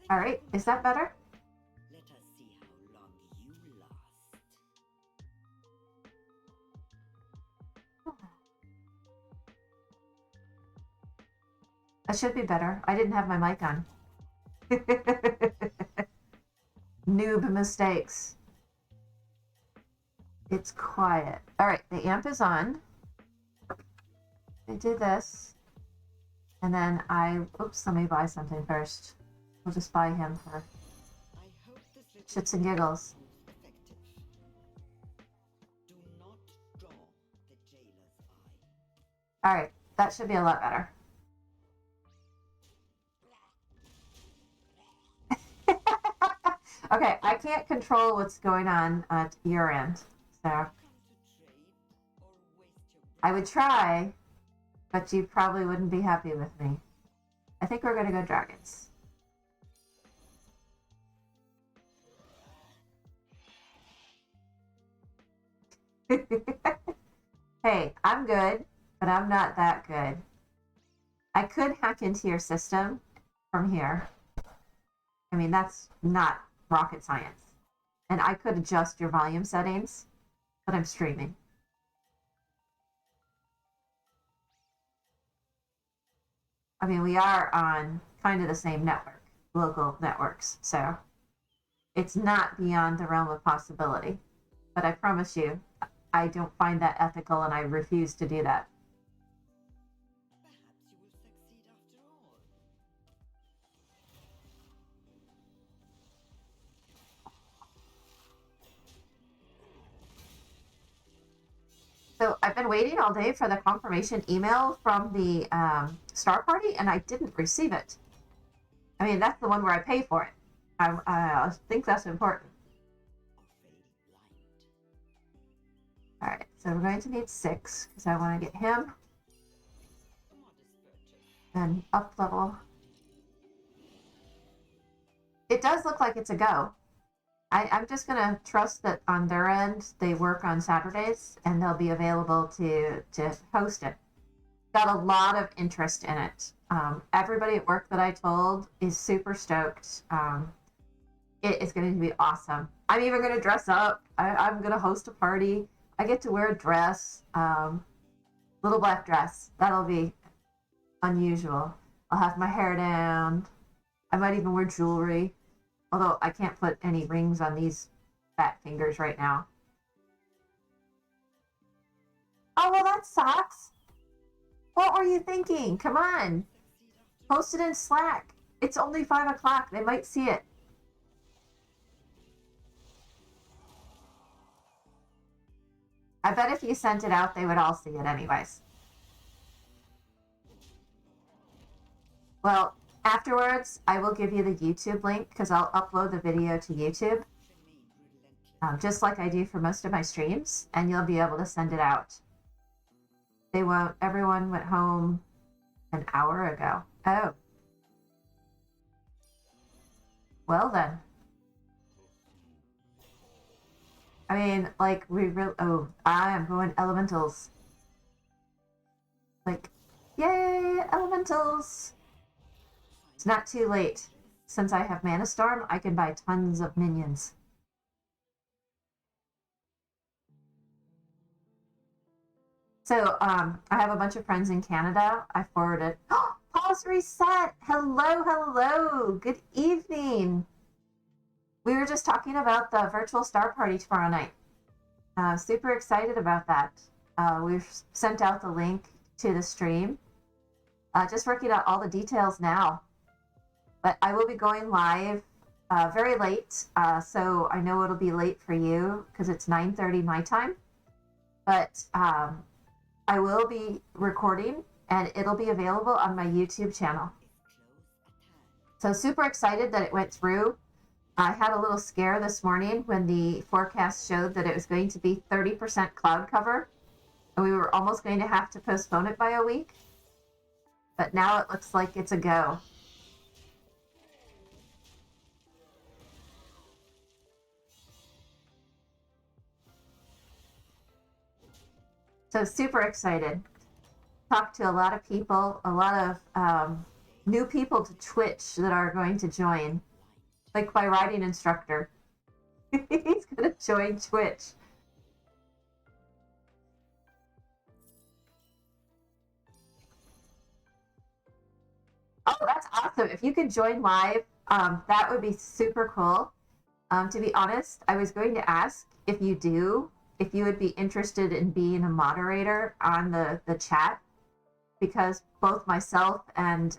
All right, is that better? Let us see how long you last. That should be better. I didn't have my mic on. Noob mistakes. It's quiet. All right, the amp is on. I did this. And then oops, let me buy something first. We'll just buy him for I hope this shits and giggles. proves effective. Do not draw the jailer's eye. All right, that should be a lot better. Okay, I can't control what's going on at your end, so Come to trade or waste your I would try, but you probably wouldn't be happy with me. I think we're gonna go dragons. Hey, I'm good, but I'm not that good. I could hack into your system from here. I mean, that's not rocket science. And I could adjust your volume settings, but I'm streaming. I mean, we are on kind of the same network, local networks, so it's not beyond the realm of possibility. But I promise you, I don't find that ethical and I refuse to do that. Perhaps you will succeed after all. So I've been waiting all day for the confirmation email from the Star Party, and I didn't receive it. I mean, that's the one where I pay for it. I think that's important. All right, so we're going to need 6 because I want to get him and up level. It does look like it's a go. I'm just going to trust that on their end, they work on Saturdays and they'll be available to host it. Got a lot of interest in it. Everybody at work that I told is super stoked. It is going to be awesome. I'm even going to dress up. I'm going to host a party. I get to wear a dress, little black dress. That'll be unusual. I'll have my hair down. I might even wear jewelry. Although I can't put any rings on these fat fingers right now. Oh, well, that sucks. What were you thinking? Come on. Post it in Slack. It's only 5 o'clock. They might see it. I bet if you sent it out, they would all see it anyways. Well, afterwards, I will give you the YouTube link because I'll upload the video to YouTube, just like I do for most of my streams, and you'll be able to send it out. Everyone went home an hour ago. Oh. Well then. I mean, like, I am going elementals. Like, yay, elementals. It's not too late. Since I have Mana Storm, I can buy tons of minions. So, I have a bunch of friends in Canada. I forwarded. Oh, pause reset. Hello, hello. Good evening. We were just talking about the virtual Star Party tomorrow night. Super excited about that. We've sent out the link to the stream. Just working out all the details now. But I will be going live very late, so I know it'll be late for you because it's 9:30 my time. But I will be recording, and it'll be available on my YouTube channel. So super excited that it went through. I had a little scare this morning when the forecast showed that it was going to be 30% cloud cover, and we were almost going to have to postpone it by a week. But now it looks like it's a go. So super excited. Talked to a lot of people, a lot of new people to Twitch that are going to join. like my riding instructor. He's gonna join Twitch. Oh, that's awesome. If you could join live, that would be super cool. To be honest, I was going to ask if you would be interested in being a moderator on the chat, because both myself and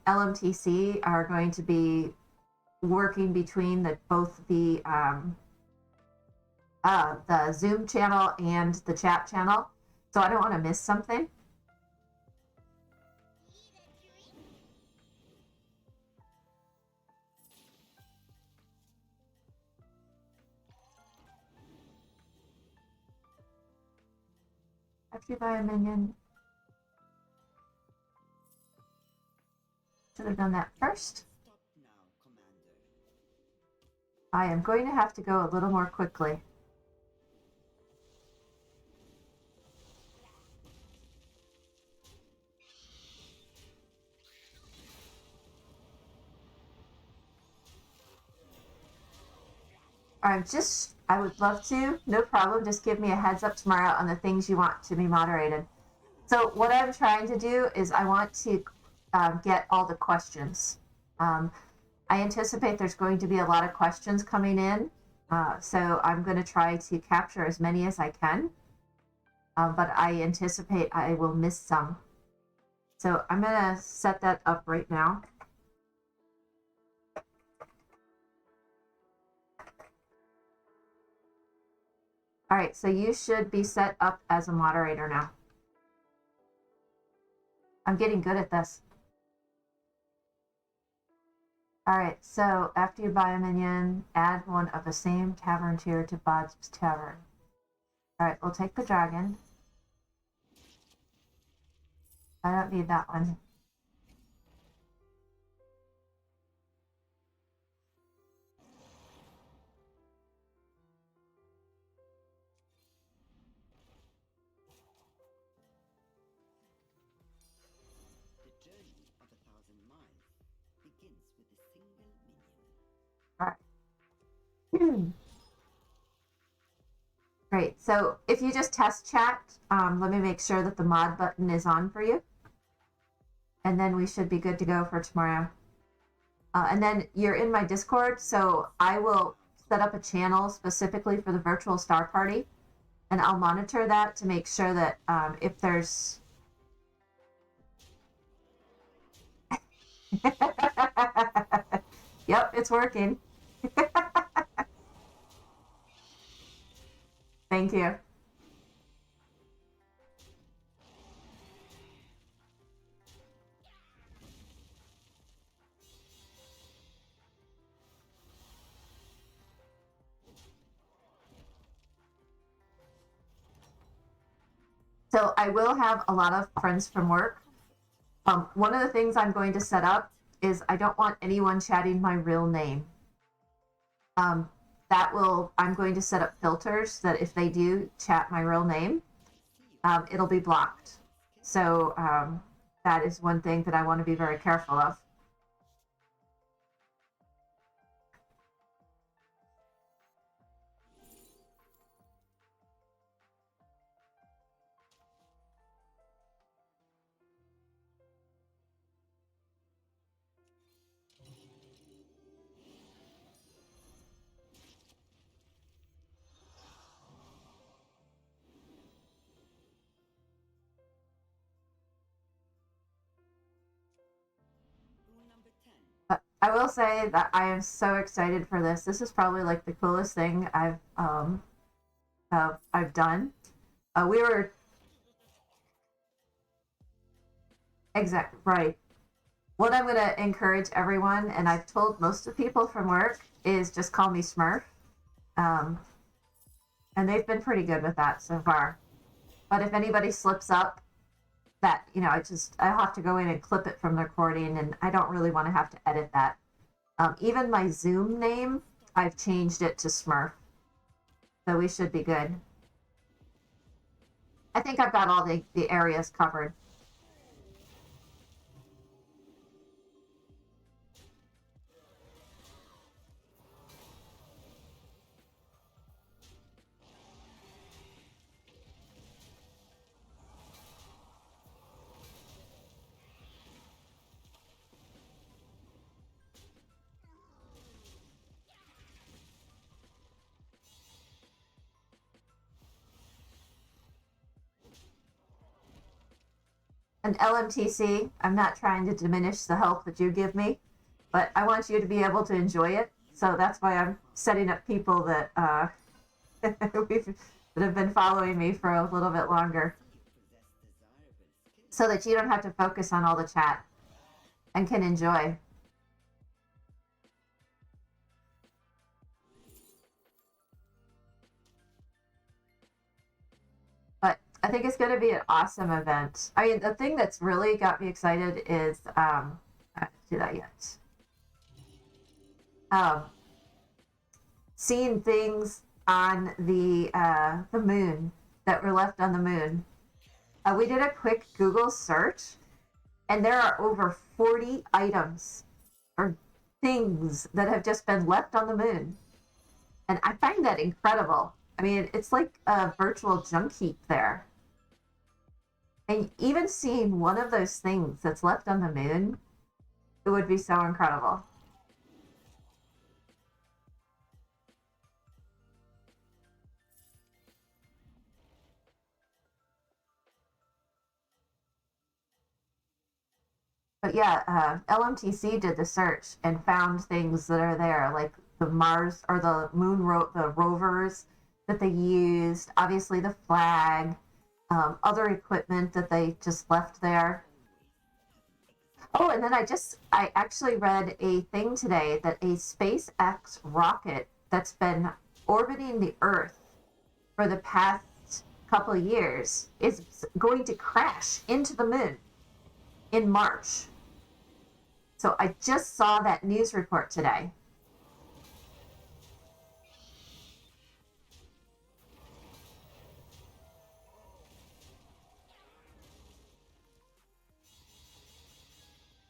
LMTC are going to be working between both the Zoom channel and the chat channel. So I don't want to miss something. After you buy a minion. Should have done that first. Stop now, Commander. I am going to have to go a little more quickly. I would love to. No problem. Just give me a heads up tomorrow on the things you want to be moderated. So what I'm trying to do is I want to get all the questions. I anticipate there's going to be a lot of questions coming in. So I'm going to try to capture as many as I can. But I anticipate I will miss some. So I'm going to set that up right now. All right, so you should be set up as a moderator now. I'm getting good at this. All right, so after you buy a minion, add one of the same tavern tier to Bod's Tavern. All right, we'll take the dragon. I don't need that one. The journey of 1,000 miles begins with a single minion. All right. Great. So if you just test chat, let me make sure that the mod button is on for you. And then we should be good to go for tomorrow. And then you're in my Discord, so I will set up a channel specifically for the virtual star party. And I'll monitor that to make sure that if there's... Yep, it's working. Thank you. So I will have a lot of friends from work. One of the things I'm going to set up is I don't want anyone chatting my real name. I'm going to set up filters that if they do chat my real name, it'll be blocked. So that is one thing that I want to be very careful of. Number 10. I will say that I am so excited for this. This is probably like the coolest thing I've done. We were exactly right. What I'm going to encourage everyone, and I've told most of the people from work, is just call me Smurf. And they've been pretty good with that so far. But if anybody slips up, that, I have to go in and clip it from the recording, and I don't really want to have to edit that. Even my Zoom name, I've changed it to Smurf. So we should be good. I think I've got all the areas covered. an LMTC. I'm not trying to diminish the help that you give me, but I want you to be able to enjoy it. So that's why I'm setting up people that that have been following me for a little bit longer, so that you don't have to focus on all the chat and can enjoy. But I think it's going to be an awesome event. I mean, the thing that's really got me excited is I haven't do that yet. Um, Seeing things on the moon that were left on the moon. We did a quick Google search, and there are over 40 items or things that have just been left on the moon. And I find that incredible. I mean, it's like a virtual junk heap there. And even seeing one of those things that's left on the moon, it would be so incredible. But yeah, LMTC did the search and found things that are there, like the Mars or the the rovers that they used, obviously the flag, other equipment that they just left there. Oh, and then I actually read a thing today that a SpaceX rocket that's been orbiting the Earth for the past couple of years is going to crash into the moon in March. So I just saw that news report today.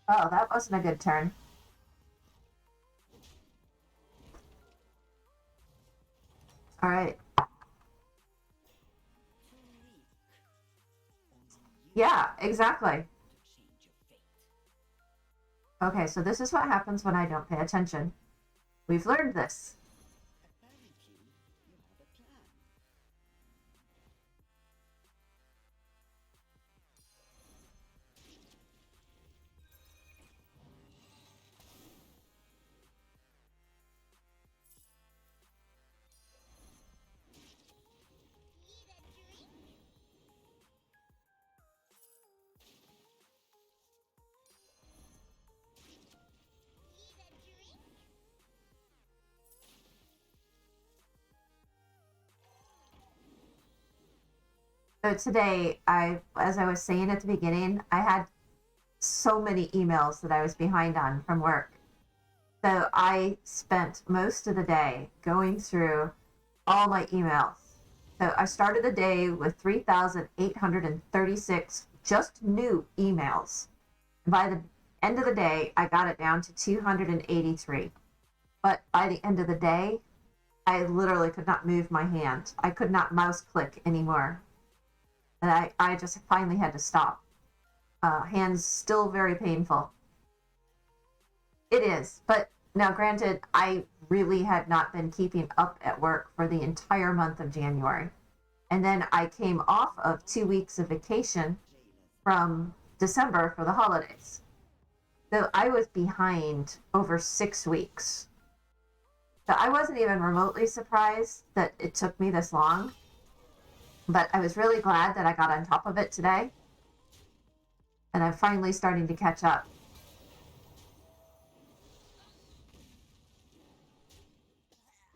Oh, that wasn't a good turn. All right. Yeah, exactly. Okay, so this is what happens when I don't pay attention. We've learned this. Apparently, you have a plan. So today, as I was saying at the beginning, I had so many emails that I was behind on from work. So I spent most of the day going through all my emails. So I started the day with 3,836 just new emails. By the end of the day, I got it down to 283. But by the end of the day, I literally could not move my hand. I could not mouse click anymore. And I just finally had to stop. Hands still very painful. It is. But now, granted, I really had not been keeping up at work for the entire month of January. And then I came off of 2 weeks of vacation from December for the holidays. So I was behind over 6 weeks. So I wasn't even remotely surprised that it took me this long. But I was really glad that I got on top of it today. And I'm finally starting to catch up.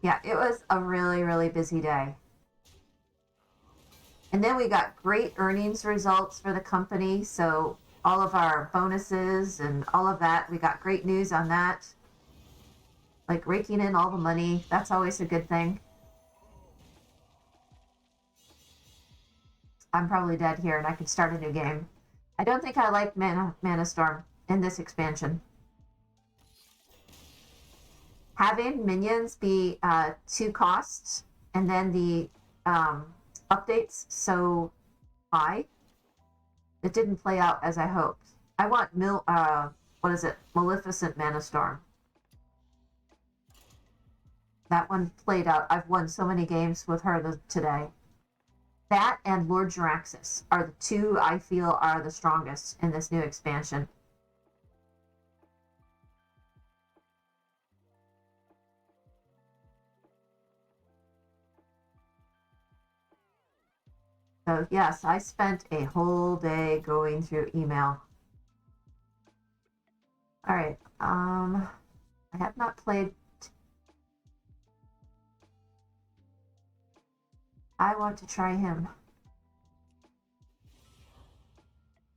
Yeah, it was a really, really busy day. And then we got great earnings results for the company. So all of our bonuses and all of that, we got great news on that. Like raking in all the money. That's always a good thing. I'm probably dead here and I could start a new game. I don't think I like Mana Storm in this expansion. Having minions be 2 costs and then the updates so high, it didn't play out as I hoped. I want Maleficent Mana Storm. That one played out. I've won so many games with her today. That and Lord Jaraxxus are the two I feel are the strongest in this new expansion. So yes, I spent a whole day going through email. All right. I have not played. I want to try him.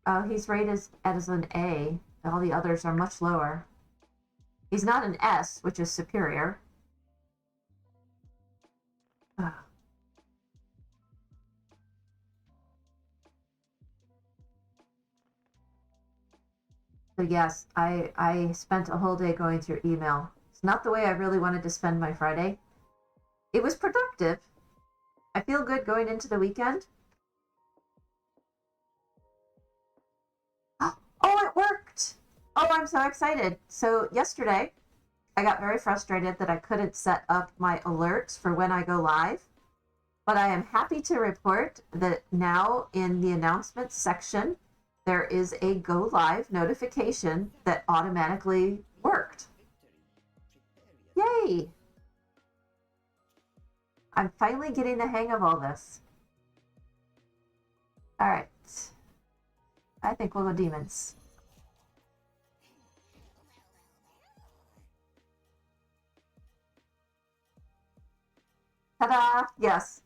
Oh, he's rated as an A. All the others are much lower. He's not an S, which is superior. Ugh. So yes, I spent a whole day going through email. It's not the way I really wanted to spend my Friday. It was productive. I feel good going into the weekend. Oh, it worked! Oh, I'm so excited. So yesterday, I got very frustrated that I couldn't set up my alerts for when I go live. But I am happy to report that now in the announcements section, there is a go live notification that automatically worked. Yay! I'm finally getting the hang of all this. All right. I think we'll go demons. Ta-da! Yes.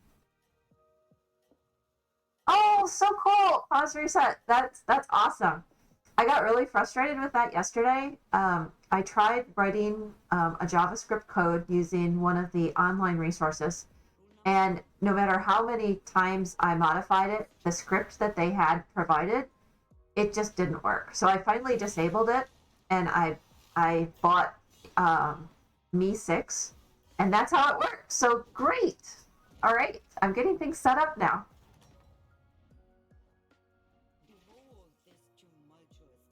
Oh, so cool! Pause reset. That's awesome. I got really frustrated with that yesterday. I tried writing a JavaScript code using one of the online resources, and no matter how many times I modified it, the script that they had provided, it just didn't work. So I finally disabled it, and I bought Me6, and that's how it works. So great. All right, I'm getting things set up now. Behold this tumultuous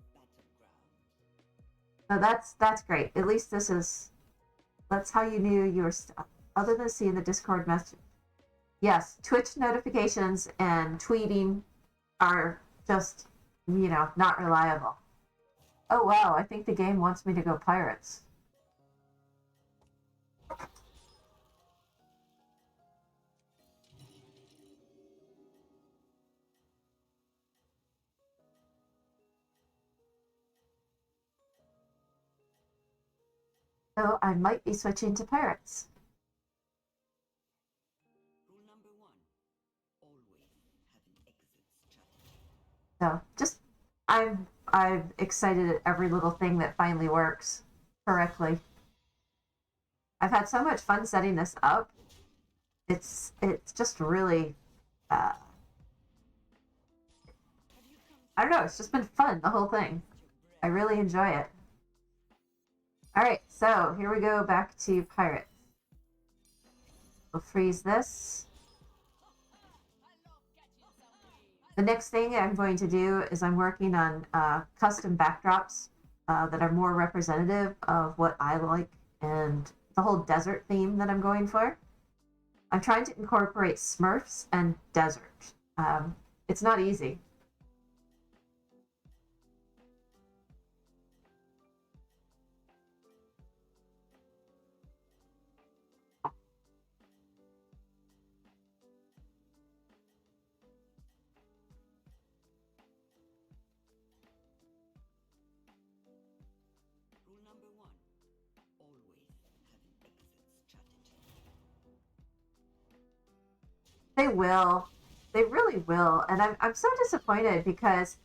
battleground. So that's great. At least that's how you knew you were. Other than seeing the Discord message, yes, Twitch notifications and tweeting are just not reliable. Oh wow, I think the game wants me to go pirates. So I might be switching to pirates. Rule number 1. Always have an exit strategy. So just I'm excited at every little thing that finally works correctly. I've had so much fun setting this up. It's just really I don't know, it's just been fun, the whole thing. I really enjoy it. All right, so here we go back to pirates. We'll freeze this. The next thing I'm going to do is I'm working on custom backdrops that are more representative of what I like and the whole desert theme that I'm going for. I'm trying to incorporate Smurfs and desert. It's not easy. Rule number 1. Always have an exit strategy. They will. They really will. And I'm so disappointed because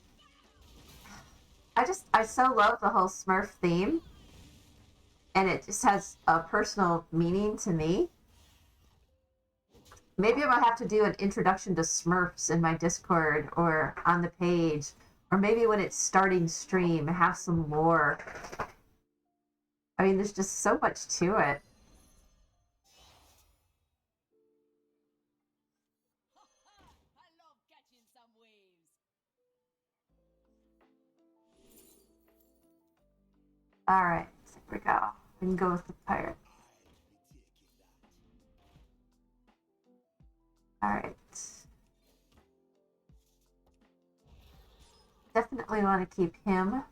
I so love the whole Smurf theme and it just has a personal meaning to me. Maybe I might have to do an introduction to Smurfs in my Discord or on the page, or maybe when it's starting stream, have some lore. I mean, there's just so much to it. I love catching some waves. All right, here we go. We can go with the pirate. All right. Definitely want to keep him.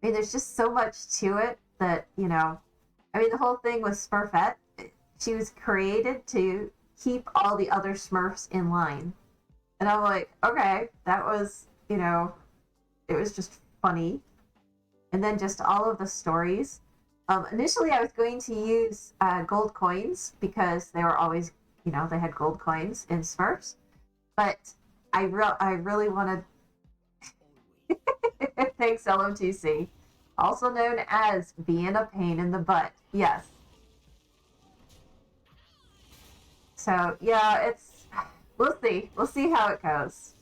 I mean, there's just so much to it that, you know, I mean, the whole thing with Smurfette, she was created to keep all the other Smurfs in line. And I'm like, okay, that was, you know, it was just funny. And then just all of the stories. Initially, I was going to use gold coins because they were always, you know, they had gold coins in Smurfs. But I really wanted. Thanks, LMTC. Also known as being a pain in the butt. Yes. So yeah, it's we'll see. We'll see how it goes.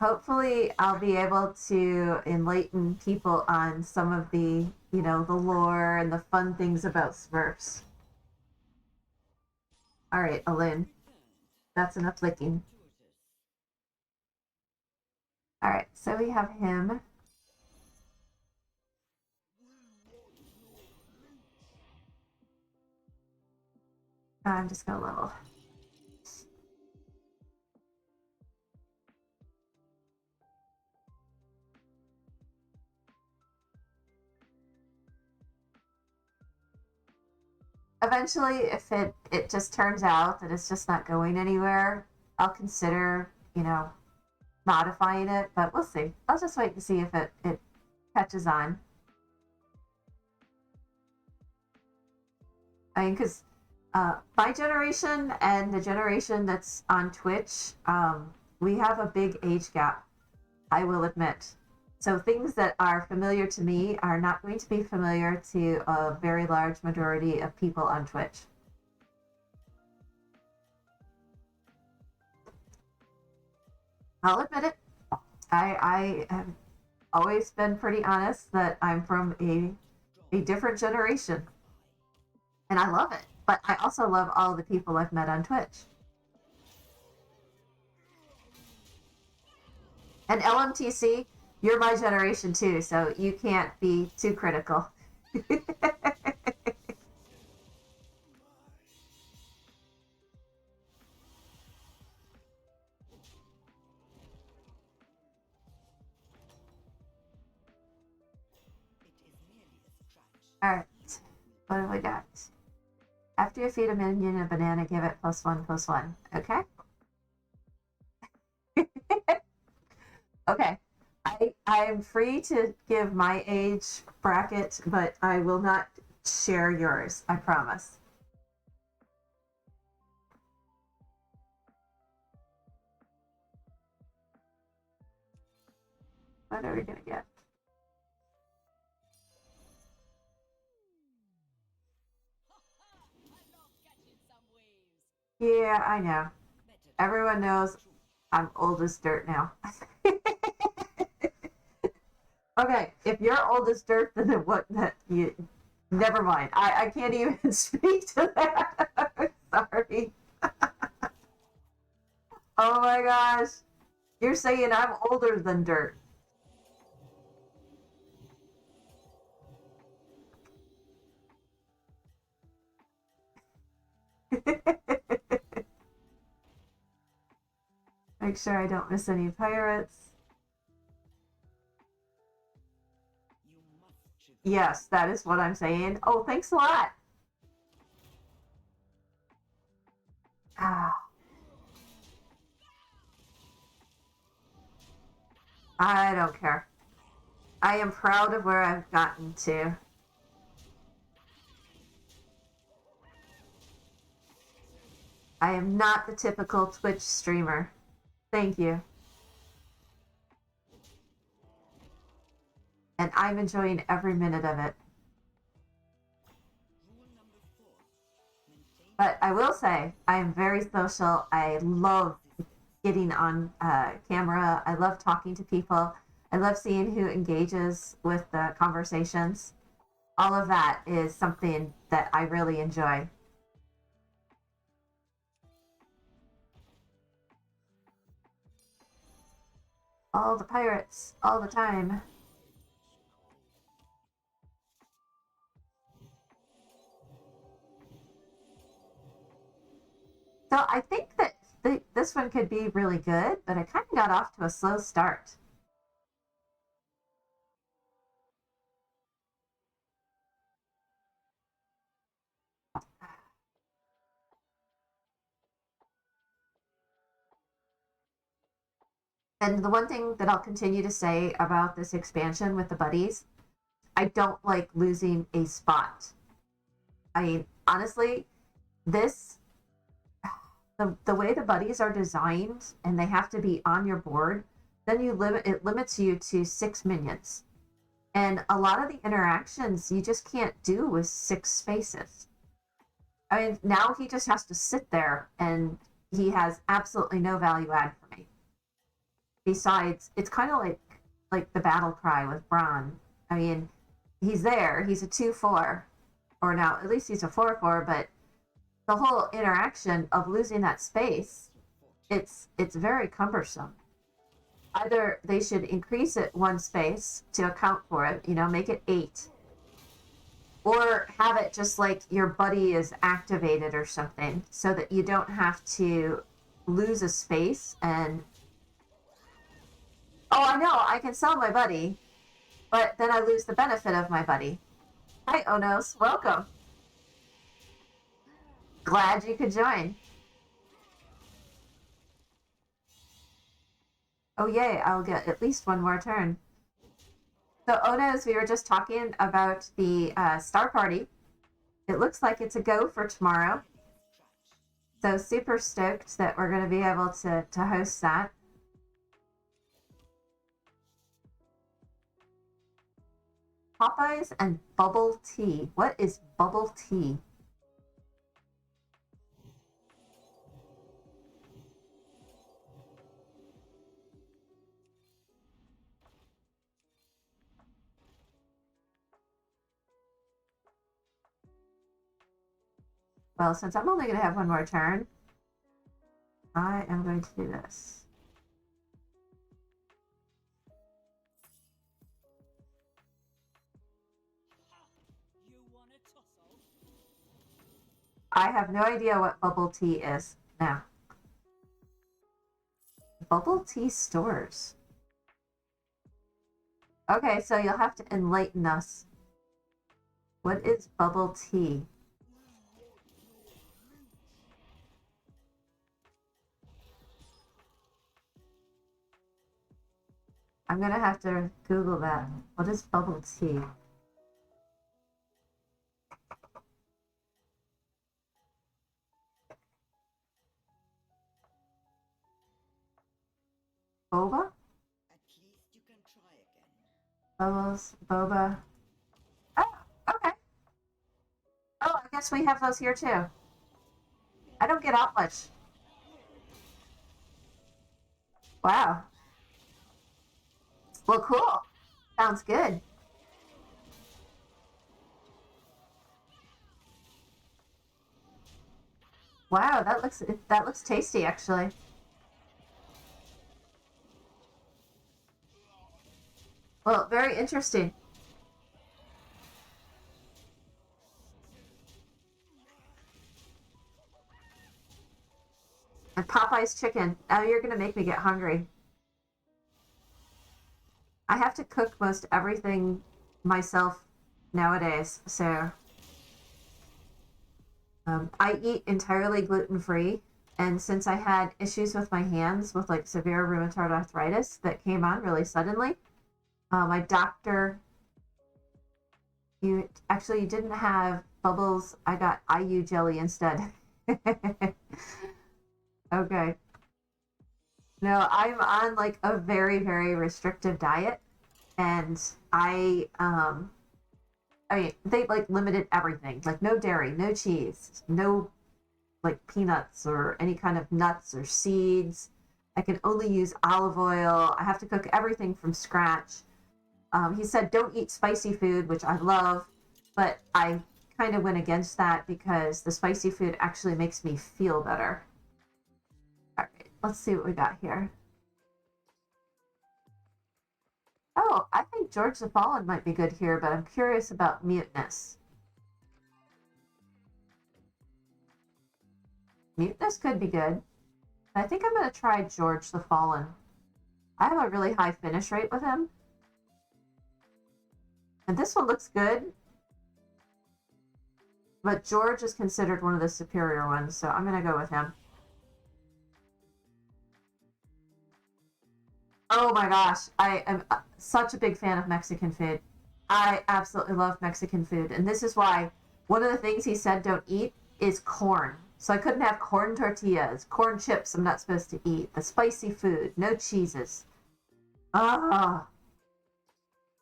Hopefully I'll be able to enlighten people on some of the, you know, the lore and the fun things about Smurfs. All right, Alin, that's enough licking. All right, so we have him. I'm just gonna level. Eventually, if it just turns out that it's just not going anywhere, I'll consider, you know, modifying it, but we'll see. I'll just wait to see if it catches on. I mean, because my generation and the generation that's on Twitch, we have a big age gap, I will admit. So things that are familiar to me are not going to be familiar to a very large majority of people on Twitch. I'll admit it. I have always been pretty honest that I'm from a different generation, and I love it. But I also love all the people I've met on Twitch. And LMTC, you're my generation too, so you can't be too critical. All right, what have we got? After you feed a minion a banana, give it +1/+1. Okay. Okay. I'm free to give my age bracket, but I will not share yours. I promise. What are we gonna get? Yeah, I know. Everyone knows I'm old as dirt now. Okay, if you're old as dirt, then what? That you never mind. I can't even speak to that. Sorry. Oh my gosh, you're saying I'm older than dirt. Make sure I don't miss any pirates. Yes, that is what I'm saying. Oh, thanks a lot. Ah, I don't care. I am proud of where I've gotten to. I am not the typical Twitch streamer. Thank you. And I'm enjoying every minute of it. But I will say, I am very social. I love getting on camera. I love talking to people. I love seeing who engages with the conversations. All of that is something that I really enjoy. All the pirates, all the time. I think that this one could be really good, but I kind of got off to a slow start. And the one thing that I'll continue to say about this expansion with the buddies, I don't like losing a spot. I mean, honestly, this the way the buddies are designed and they have to be on your board, then it limits you to 6 minions. And a lot of the interactions you just can't do with 6 spaces. I mean, now he just has to sit there and he has absolutely no value add for me. Besides, it's kind of like the battle cry with Braun. I mean, he's there, he's a 2/4, or now at least he's a 4/4, but the whole interaction of losing that space, it's very cumbersome. Either they should increase it 1 space to account for it, make it 8, or have it just like your buddy is activated or something, so that you don't have to lose a space. And oh, I know, I can sell my buddy, but then I lose the benefit of my buddy. Hi, Onos, welcome. Glad you could join. Oh, yay, I'll get at least one more turn. So, Onos, we were just talking about the Star Party. It looks like it's a go for tomorrow. So, super stoked that we're going to be able to host that. Popeyes and bubble tea. What is bubble tea? Well, since I'm only going to have one more turn, I am going to do this. You want a tussle? I have no idea what bubble tea is now. Bubble tea stores. Okay, so you'll have to enlighten us. What is bubble tea? I'm gonna have to Google that. What is bubble tea? Boba? At least you can try again. Bubbles, boba. Oh, okay. Oh, I guess we have those here too. I don't get out much. Wow. Well, cool. Sounds good. Wow, that looks tasty actually. Well, very interesting. And Popeye's chicken. Now you're gonna make me get hungry. I have to cook most everything myself nowadays, so I eat entirely gluten-free. And since I had issues with my hands with like severe rheumatoid arthritis that came on really suddenly, my doctor, you didn't have bubbles. I got IU jelly instead. Okay. No, I'm on like a very, very restrictive diet, and I mean, they like limited everything, like no dairy, no cheese, no like peanuts or any kind of nuts or seeds. I can only use olive oil. I have to cook everything from scratch. He said don't eat spicy food, which I love, but I kind of went against that because the spicy food actually makes me feel better. All right, let's see what we got here. Oh, I think George the Fallen might be good here, but I'm curious about Mutinous. Mutinous could be good. I think I'm going to try George the Fallen. I have a really high finish rate with him. And this one looks good. But George is considered one of the superior ones, so I'm going to go with him. Oh my gosh, I am such a big fan of Mexican food. I absolutely love Mexican food. And this is why one of the things he said don't eat is corn. So I couldn't have corn tortillas, corn chips I'm not supposed to eat, the spicy food, no cheeses. Ah,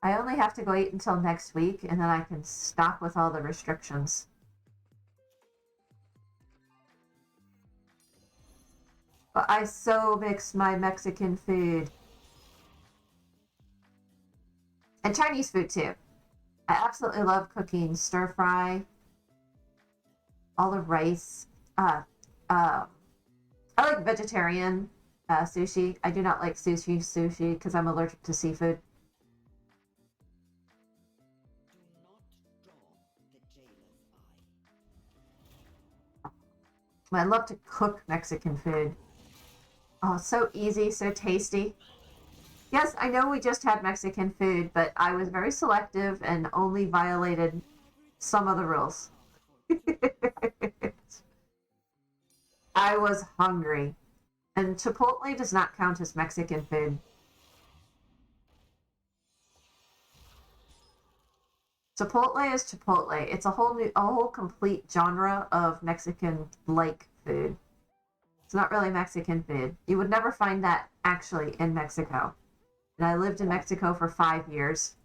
I only have to go eat until next week, and then I can stop with all the restrictions. But I so mix my Mexican food. And Chinese food too. I absolutely love cooking stir fry, all the rice. I like vegetarian sushi. I do not like sushi because I'm allergic to seafood. Do not draw the jailer's eye. I love to cook Mexican food. Oh, so easy, so tasty. Yes, I know we just had Mexican food, but I was very selective and only violated some of the rules. I was hungry. And Chipotle does not count as Mexican food. Chipotle is Chipotle. It's a whole complete genre of Mexican-like food. It's not really Mexican food. You would never find that actually in Mexico. And I lived in Mexico for 5 years.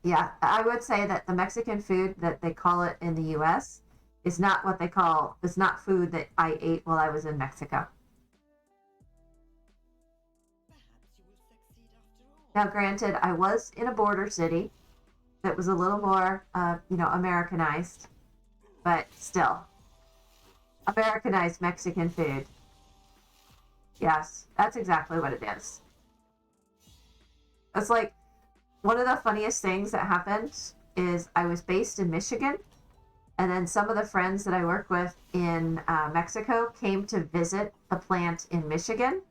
Yeah, I would say that the Mexican food that they call it in the US is not what they call, it's not food that I ate while I was in Mexico. Perhaps you will succeed after all. Now, granted, I was in a border city that was a little more, Americanized, but still. Americanized Mexican food. Yes, that's exactly what it is. It's like one of the funniest things that happened is I was based in Michigan, and then some of the friends that I work with in Mexico came to visit the plant in Michigan,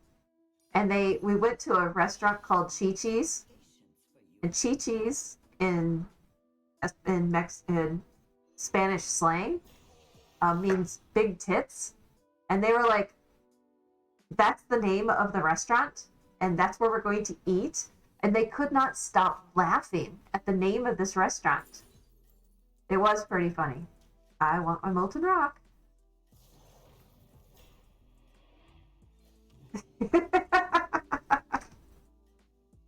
and we went to a restaurant called Chi-Chi's, and Chi-Chi's in Spanish slang means big tits, and they were like, that's the name of the restaurant, and that's where we're going to eat. And they could not stop laughing at the name of this restaurant. It was pretty funny. I want my molten rock.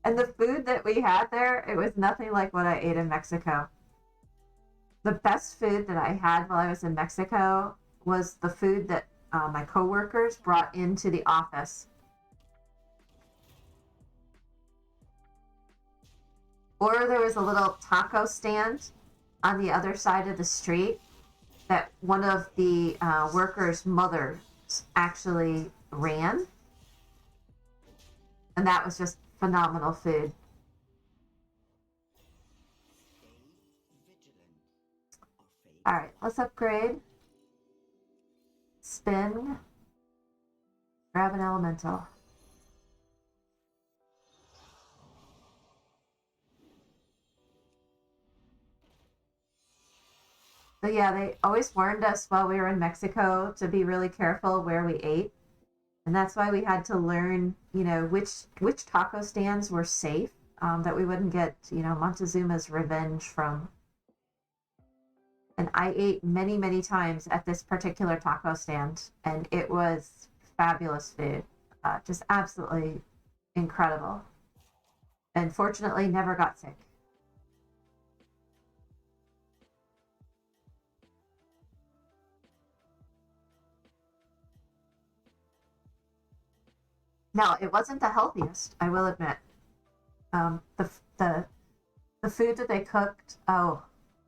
And the food that we had there, it was nothing like what I ate in Mexico. The best food that I had while I was in Mexico was the food that my coworkers brought into the office. Or there was a little taco stand on the other side of the street that one of the workers' mothers actually ran. And that was just phenomenal food. Stay vigilant, or fate. All right, let's upgrade. Spin. Grab an elemental. So yeah, they always warned us while we were in Mexico to be really careful where we ate. And that's why we had to learn, which taco stands were safe, that we wouldn't get, Montezuma's revenge from. And I ate many, many times at this particular taco stand, and it was fabulous food. Just absolutely incredible. And fortunately, never got sick. Now, it wasn't the healthiest, I will admit. The food that they cooked,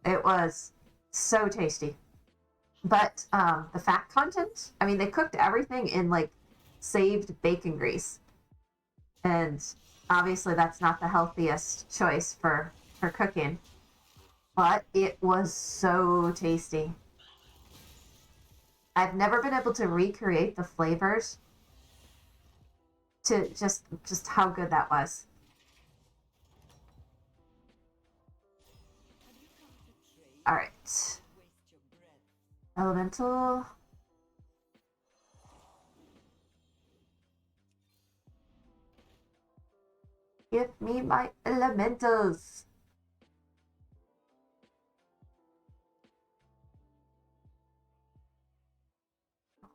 it was so tasty. But the fat content, I mean, they cooked everything in like saved bacon grease. And obviously that's not the healthiest choice for cooking. but it was so tasty. I've never been able to recreate the flavors to just how good that was. All right. Elemental. Give me my elementals.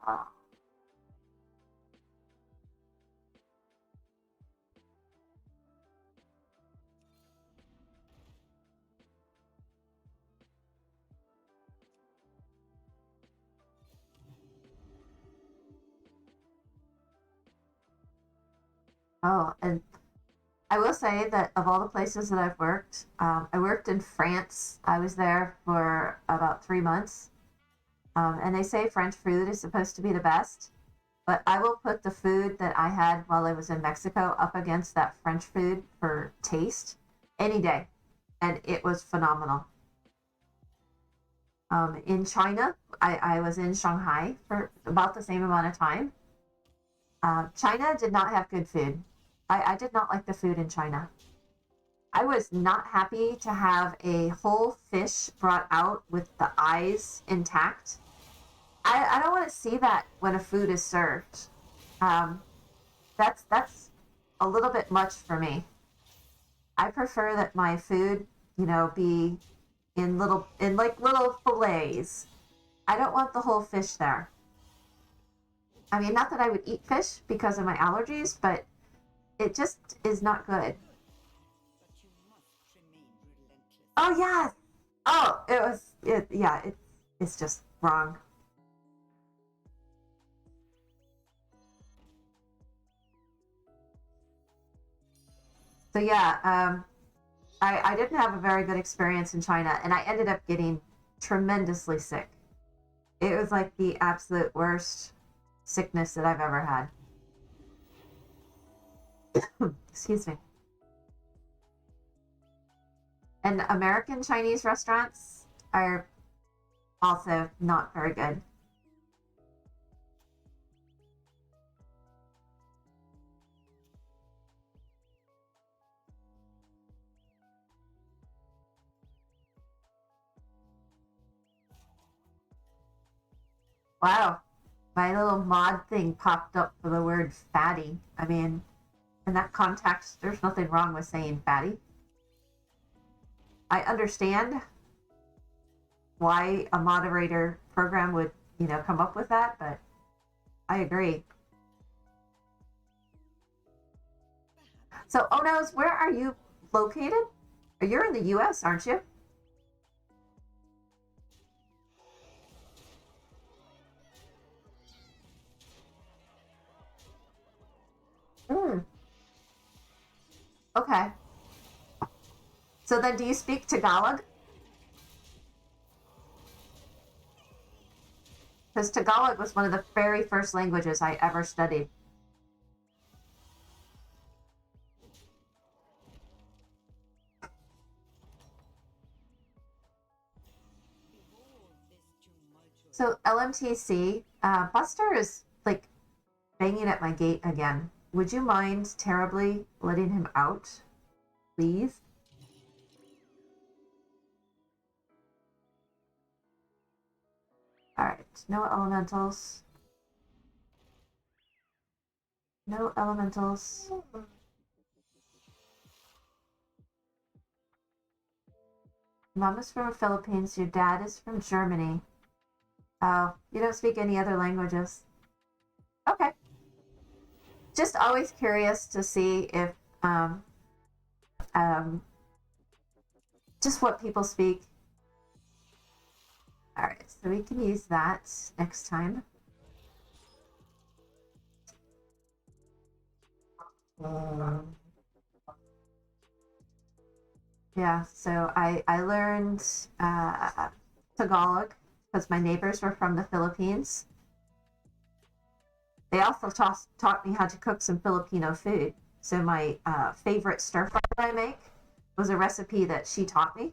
Oh. Oh, and I will say that of all the places that I've worked, I worked in France. I was there for about 3 months. And they say French food is supposed to be the best. But I will put the food that I had while I was in Mexico up against that French food for taste any day. And it was phenomenal. In China, I was in Shanghai for about the same amount of time. China did not have good food. I did not like the food in China. I was not happy to have a whole fish brought out with the eyes intact. I don't want to see that when a food is served. Um, that's a little bit much for me. I prefer that my food, be in like little fillets. I don't want the whole fish there. I mean, not that I would eat fish because of my allergies, but it just is not good. But you must remain relentless. Oh yes. Oh, it was it. Yeah, it's just wrong. So yeah, I didn't have a very good experience in China, and I ended up getting tremendously sick. It was like the absolute worst sickness that I've ever had. Excuse me. And American Chinese restaurants are also not very good. Wow, my little mod thing popped up for the word fatty. I mean, in that context, there's nothing wrong with saying fatty. I understand why a moderator program would, come up with that, but I agree. So, Onos, where are you located? You're in the US, aren't you? Hmm. Okay. So then do you speak Tagalog? Because Tagalog was one of the very first languages I ever studied. Behold this tumultuous. So LMTC, Buster is like banging at my gate again. Would you mind terribly letting him out, please? All right, no elementals. No elementals. Mom is from the Philippines. Your dad is from Germany. Oh, you don't speak any other languages. Okay. Just always curious to see if um, um, just what people speak. All right, so we can use that next time. Yeah, so I learned Tagalog because my neighbors were from the Philippines. They also taught me how to cook some Filipino food. So my favorite stir fry that I make was a recipe that she taught me.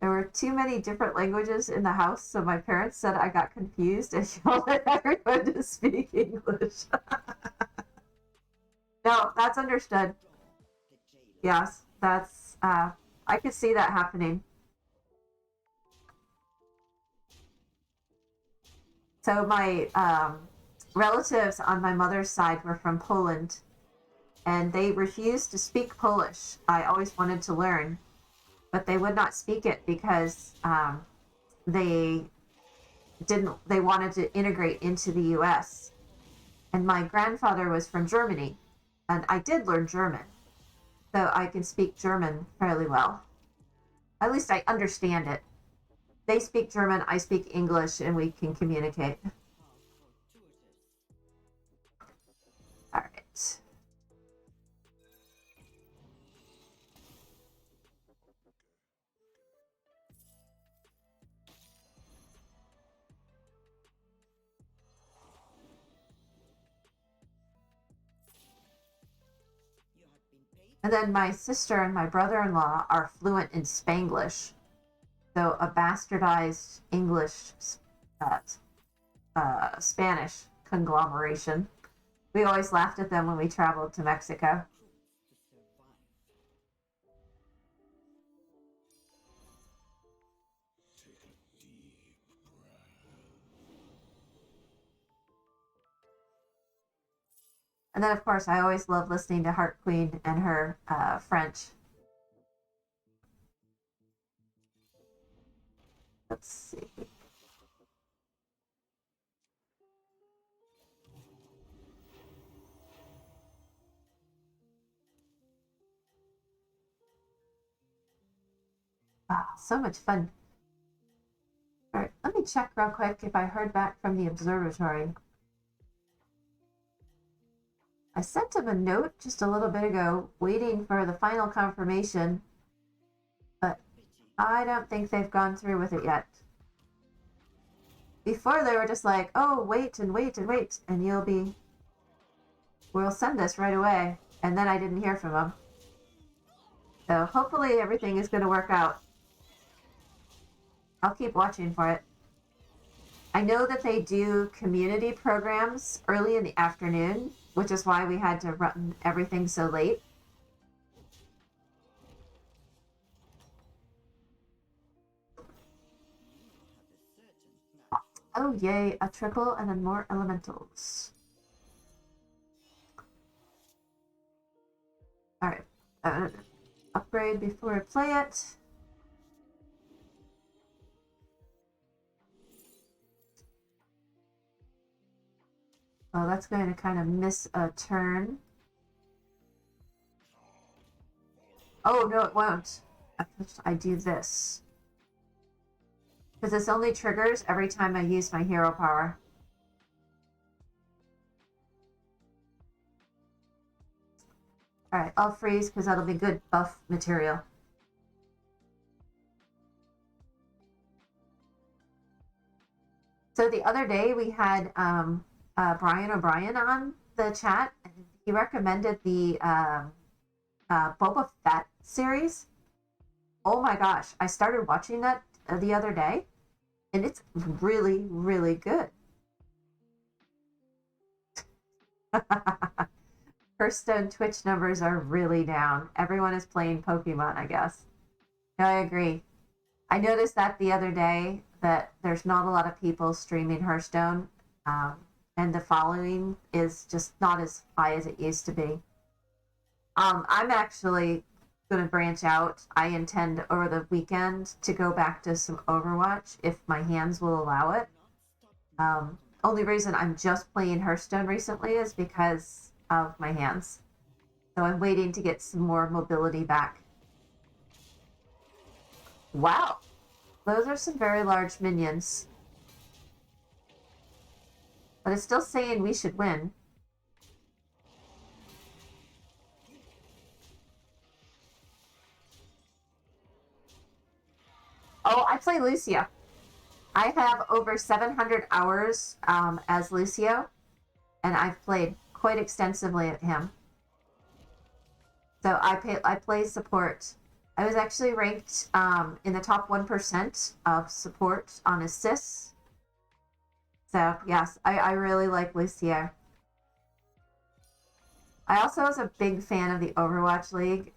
There were too many different languages in the house, so my parents said I got confused and yelled at everyone to speak English. No, that's understood. Yes, that's, I could see that happening. So my relatives on my mother's side were from Poland, and they refused to speak Polish. I always wanted to learn, but they would not speak it because they they wanted to integrate into the US. And my grandfather was from Germany, and I did learn German, so I can speak German fairly well. At least I understand it. They speak German, I speak English, and we can communicate. All right. And then my sister and my brother-in-law are fluent in Spanglish, so a bastardized English, Spanish conglomeration. We always laughed at them when we traveled to Mexico. And then, of course, I always love listening to Heart Queen and her French. Let's see. Ah, so much fun. All right, let me check real quick if I heard back from the observatory. I sent him a note just a little bit ago, waiting for the final confirmation, but I don't think they've gone through with it yet. Before they were just like, oh, wait and wait and wait, and we'll send this right away. And then I didn't hear from them. So hopefully everything is going to work out. I'll keep watching for it. I know that they do community programs early in the afternoon, which is why we had to run everything so late. Oh yay, a triple and then more elementals. Alright, upgrade before I play it. Oh, that's going to kind of miss a turn. Oh, no, it won't. I do this. Because this only triggers every time I use my hero power. Alright, I'll freeze because that'll be good buff material. So the other day we had Brian O'Brien on the chat, and he recommended the Boba Fett series. Oh my gosh, I started watching that the other day, and it's really, really good. Hearthstone Twitch numbers are really down. Everyone is playing Pokemon, I guess. No, I agree. I noticed that the other day that there's not a lot of people streaming Hearthstone, and the following is just not as high as it used to be. I'm actually going to branch out. I intend over the weekend to go back to some Overwatch if my hands will allow it. Only reason I'm just playing Hearthstone recently is because of my hands. So I'm waiting to get some more mobility back. Wow. Those are some very large minions. But it's still saying we should win. Oh, I play Lucio. I have over 700 hours as Lucio, and I've played quite extensively at him. So I play support I was actually ranked in the top 1% of support on assists. So, yes, I really like Lucio. I also was a big fan of the Overwatch League.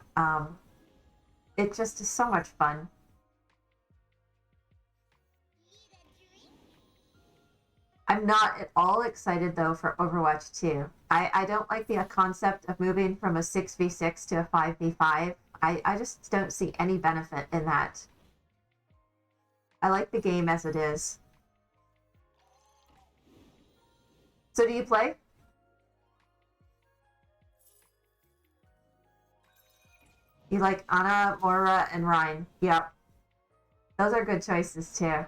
It just is so much fun. I'm not at all excited, though, for Overwatch 2. I don't like the concept of moving from a 6v6 to a 5v5. I just don't see any benefit in that. I like the game as it is. So do you play? You like Ana, Moira, and Ryan. Yep. Those are good choices, too.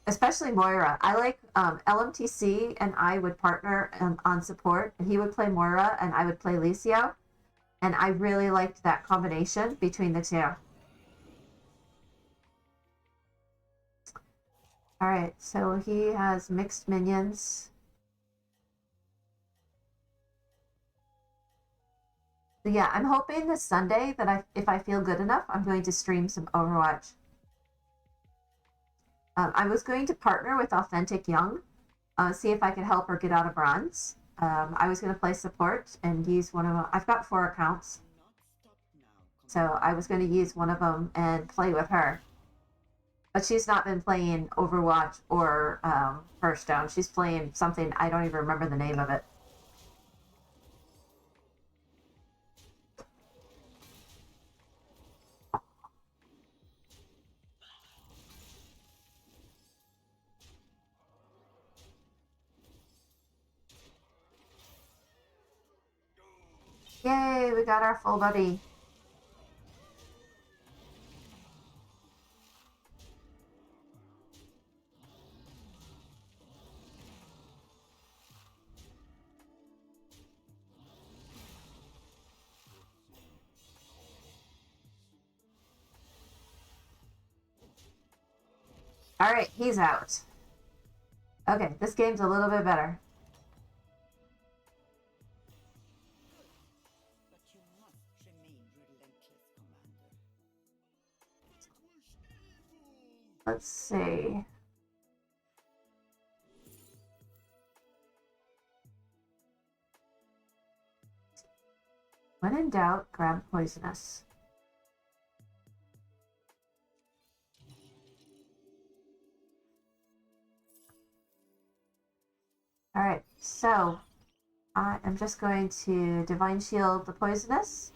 Especially Moira. I like LMTC and I would partner on support, and he would play Moira and I would play Lucio. And I really liked that combination between the two. Alright, so he has mixed minions. So yeah, I'm hoping this Sunday that if I feel good enough, I'm going to stream some Overwatch. I was going to partner with Authentic Young, see if I could help her get out of bronze. I was going to play support and use one of them. I've got 4 accounts. So I was going to use one of them and play with her. But she's not been playing Overwatch or Hearthstone. She's playing something, I don't even remember the name of it. Yay, we got our full buddy. Alright, he's out. Okay, this game's a little bit better. But you must remain relentless, Commander. Let's see. When in doubt, grab poisonous. Alright, so I am just going to Divine Shield the poisonous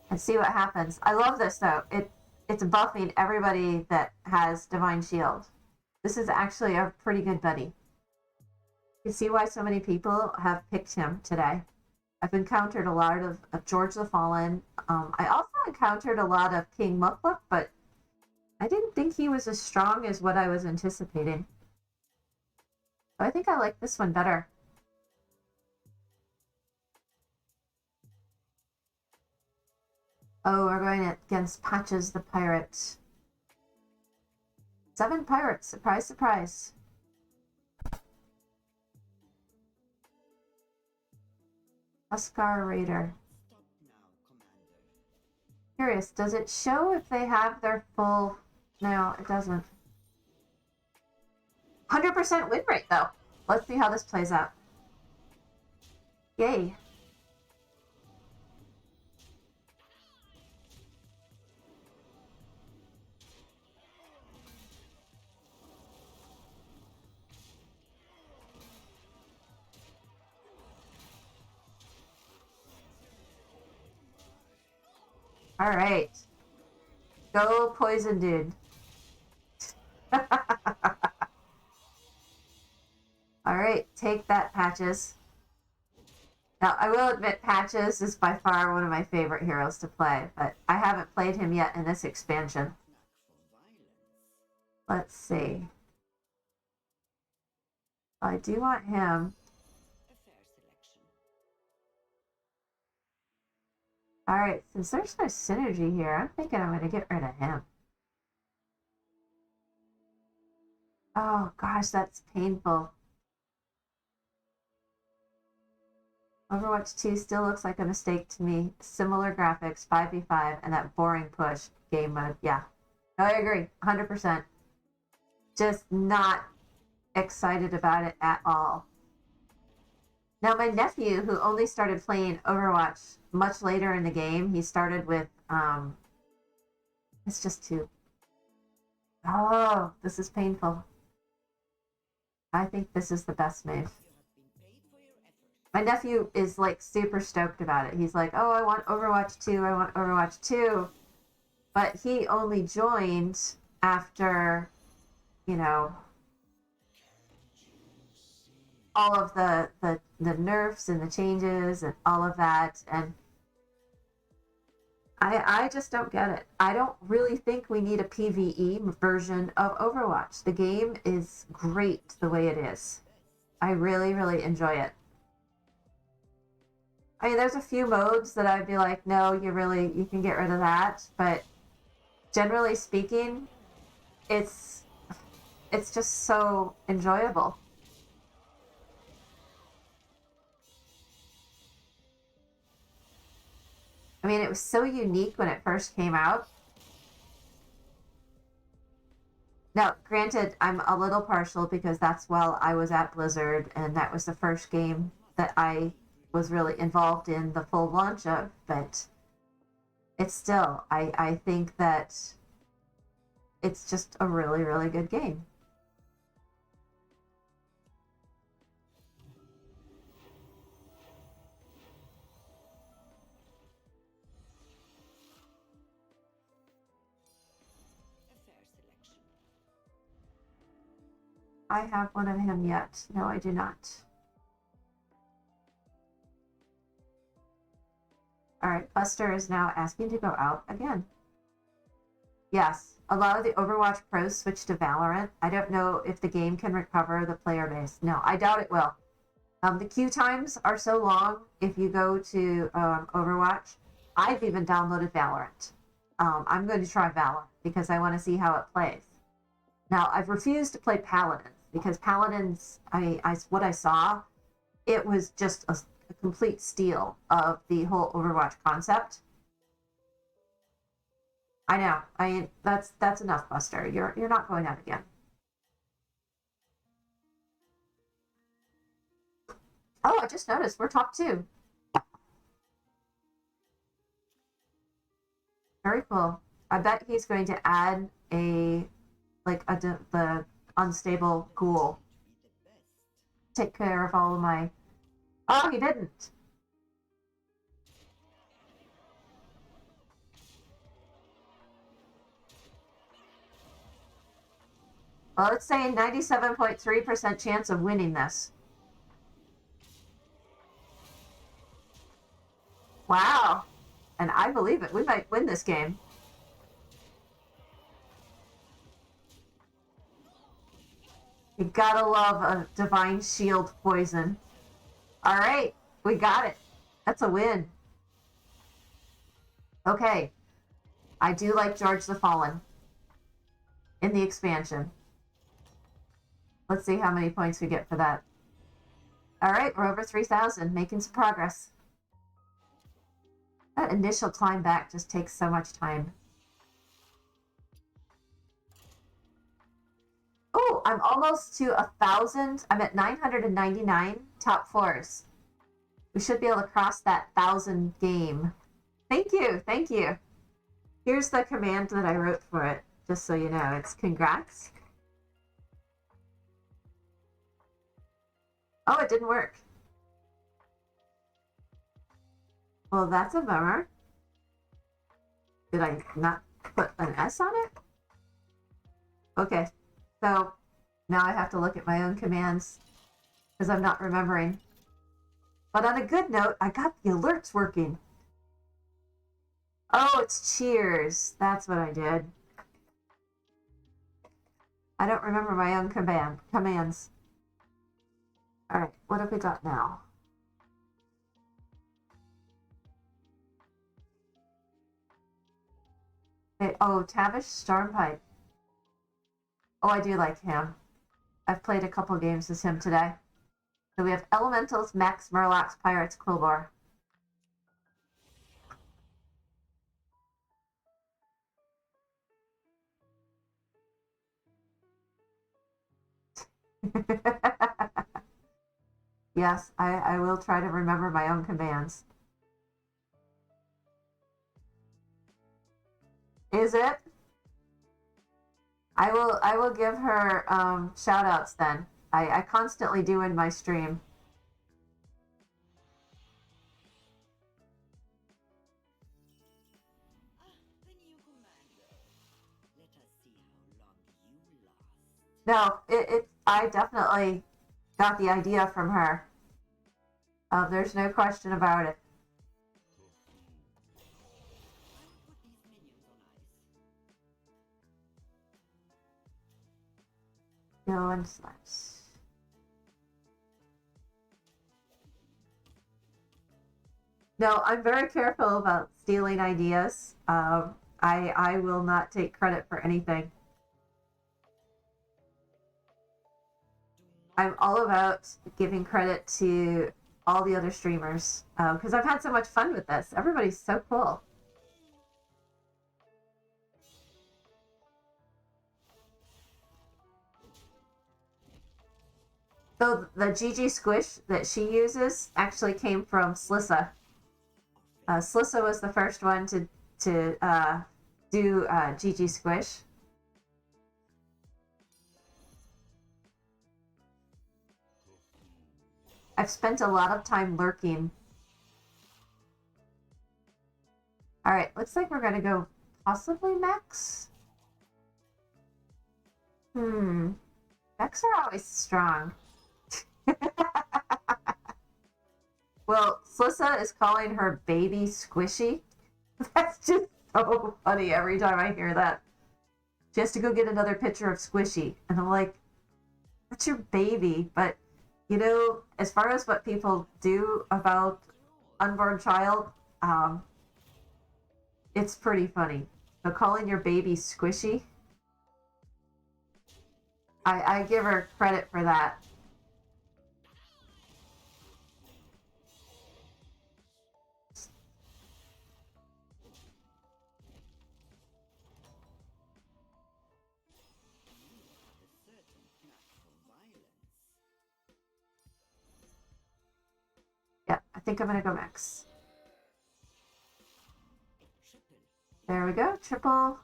and see what happens. I love this though. It's buffing everybody that has Divine Shield. This is actually a pretty good buddy. You see why so many people have picked him today. I've encountered a lot of George the Fallen. I also encountered a lot of King Mukluk, but I didn't think he was as strong as what I was anticipating. So I think I like this one better. Oh, we're going against Patches the Pirate. 7 pirates. Surprise, surprise. Huskar Raider. Stop now, Commander. Curious, does it show if they have their full... No, it doesn't. 100% win rate, though. Let's see how this plays out. Yay. All right. Go poison dude. All right, take that, Patches. Now, I will admit Patches is by far one of my favorite heroes to play, but I haven't played him yet in this expansion. Knack for violence. Let's see. I do want him. A fair selection. All right, since there's no synergy here, I'm thinking I'm going to get rid of him. Oh, gosh, that's painful. Overwatch 2 still looks like a mistake to me. Similar graphics, 5v5, and that boring push game mode. Yeah. No, I agree. 100%. Just not excited about it at all. Now, my nephew, who only started playing Overwatch much later in the game, he started with, it's just two. Oh, this is painful. I think this is the best move. You have been paid for your effort. My nephew is like super stoked about it. He's like, oh, I want Overwatch 2. I want Overwatch 2. But he only joined after, you know, all of the nerfs and the changes and all of that. And I just don't get it. I don't really think we need a PvE version of Overwatch. The game is great the way it is. I really, really enjoy it. I mean, there's a few modes that I'd be like, no, you can get rid of that. But generally speaking, it's just so enjoyable. I mean, it was so unique when it first came out. Now, granted, I'm a little partial because that's while I was at Blizzard, and that was the first game that I was really involved in the full launch of, but it's still, I think that it's just a really, really good game. A fair selection. I have one of him yet. No, I do not. Alright, Buster is now asking to go out again. Yes, a lot of the Overwatch pros switch to Valorant. I don't know if the game can recover the player base. No, I doubt it will. The queue times are so long if you go to Overwatch. I've even downloaded Valorant. I'm going to try Valorant because I want to see how it plays. Now, I've refused to play Paladins because Paladins, what I saw, it was just a complete steal of the whole Overwatch concept. I know. I mean, that's enough, Buster. You're not going out again. Oh, I just noticed we're top 2. Very cool. I bet he's going to add the unstable ghoul. Be the best. Take care of all of my. Oh, he didn't. Well, it's saying 97.3% chance of winning this. Wow. And I believe it. We might win this game. You gotta love a Divine Shield poison. All right, we got it. That's a win. Okay. I do like George the Fallen in the expansion. Let's see how many points we get for that. All right, we're over 3,000, making some progress. That initial climb back just takes so much time. Oh, I'm almost to 1,000. I'm at 999 top 4s. We should be able to cross that 1,000 game. Thank you, thank you. Here's the command that I wrote for it, just so you know. It's congrats. Oh, it didn't work. Well, that's a bummer. Did I not put an S on it? Okay, so now I have to look at my own commands because I'm not remembering. But on a good note, I got the alerts working. Oh, it's cheers. That's what I did. I don't remember my own commands. All right, what have we got now? Okay, oh, Tavish Stormpipe. Oh, I do like him. I've played a couple games as him today. So we have Elementals, Mechs, Murlocs, Pirates, Quillbar. Yes, I will try to remember my own commands. Is it? I will give her shout outs then. I constantly do in my stream. The new commander. Let us see how long you last. No, I definitely got the idea from her. There's no question about it. I will put these minions on ice. Go and slash. No, I'm very careful about stealing ideas. I will not take credit for anything. I'm all about giving credit to all the other streamers because I've had so much fun with this. Everybody's so cool. So the GG Squish that she uses actually came from Slissa. Slissa was the first one to do GG Squish. I've spent a lot of time lurking. Alright, looks like we're gonna go possibly mechs. Mechs are always strong. Well, Slissa is calling her baby squishy. That's just so funny every time I hear that. She has to go get another picture of Squishy. And I'm like, that's your baby. But, you know, as far as what people do about unborn child, it's pretty funny. So calling your baby Squishy, I give her credit for that. A certain knack for violence. Yeah, I think I'm gonna go max. Triple. There we go, triple.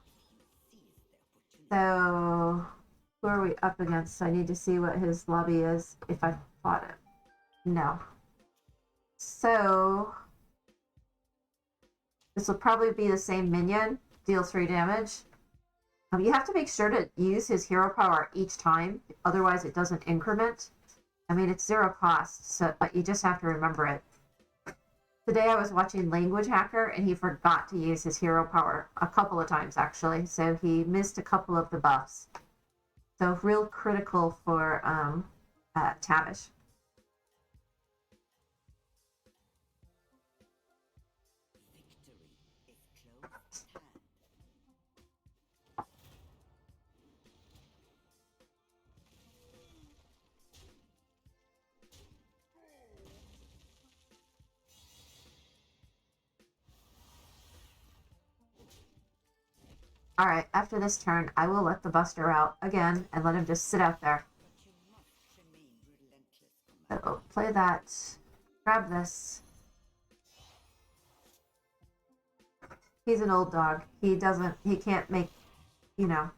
Seize the opportunity. So, who are we up against? I need to see what his lobby is if I fought it. No. So, this will probably be the same minion, deal 3 damage. You have to make sure to use his hero power each time, otherwise it doesn't increment. I mean, it's 0 cost, so, but you just have to remember it. Today I was watching Language Hacker, and he forgot to use his hero power a couple of times, actually, so he missed a couple of the buffs. So real critical for Tavish. Victory is close at hand. Alright, after this turn, I will let the Buster out again and let him just sit out there. But you must remain relentless, commander. So play that. Grab this. He's an old dog. He can't make,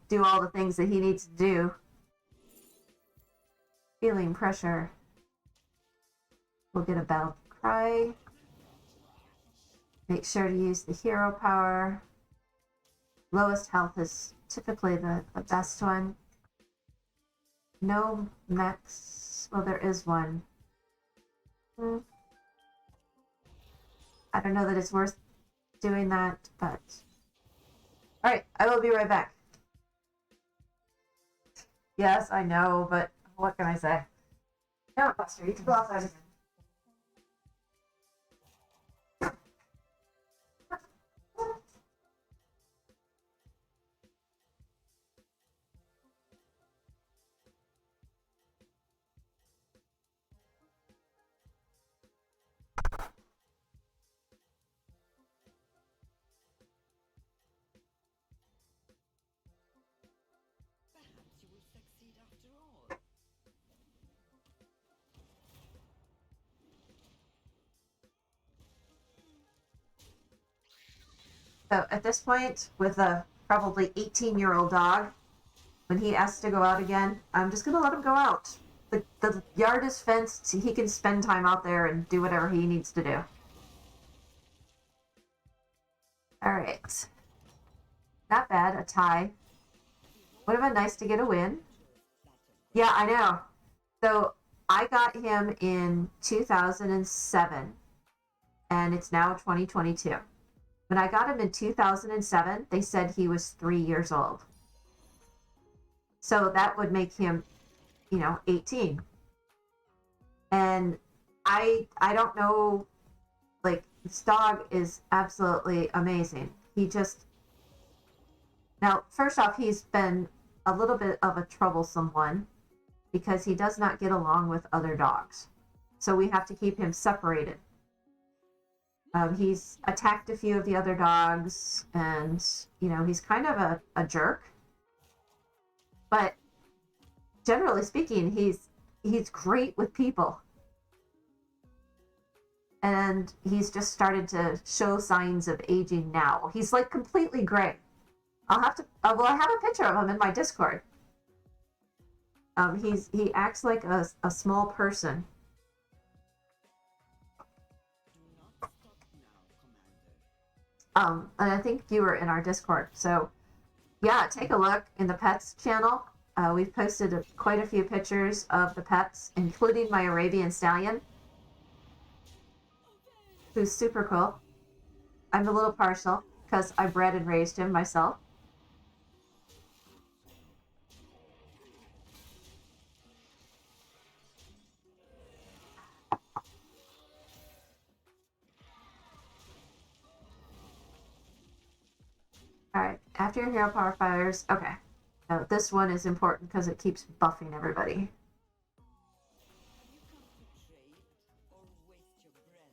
do all the things that he needs to do. Feeling pressure. We'll get a battle cry. Make sure to use the hero power. Lowest health is typically the best one. No mechs. Well, there is one. I don't know that it's worth doing that, but... Alright, I will be right back. Yes, I know, but what can I say? No, Buster, you can go outside again. So at this point, with a probably 18-year-old dog, when he asks to go out again, I'm just going to let him go out. The yard is fenced. He can spend time out there and do whatever he needs to do. All right. Not bad, a tie. Would have been nice to get a win. Yeah, I know. So I got him in 2007, and it's now 2022. When I got him in 2007, they said he was 3 years old. So that would make him, 18. And I don't know, like, this dog is absolutely amazing. Now, first off, he's been a little bit of a troublesome one because he does not get along with other dogs. So we have to keep him separated. He's attacked a few of the other dogs, and, he's kind of a jerk. But generally speaking, he's great with people. And he's just started to show signs of aging now. He's like completely gray. I have a picture of him in my Discord. He acts like a small person. Do not stop now, Commander. And I think you were in our Discord. So, yeah, take a look in the pets channel. We've posted quite a few pictures of the pets, including my Arabian Stallion, who's super cool. I'm a little partial because I bred and raised him myself. All right, after your hero power fires, okay. Now this one is important because it keeps buffing everybody.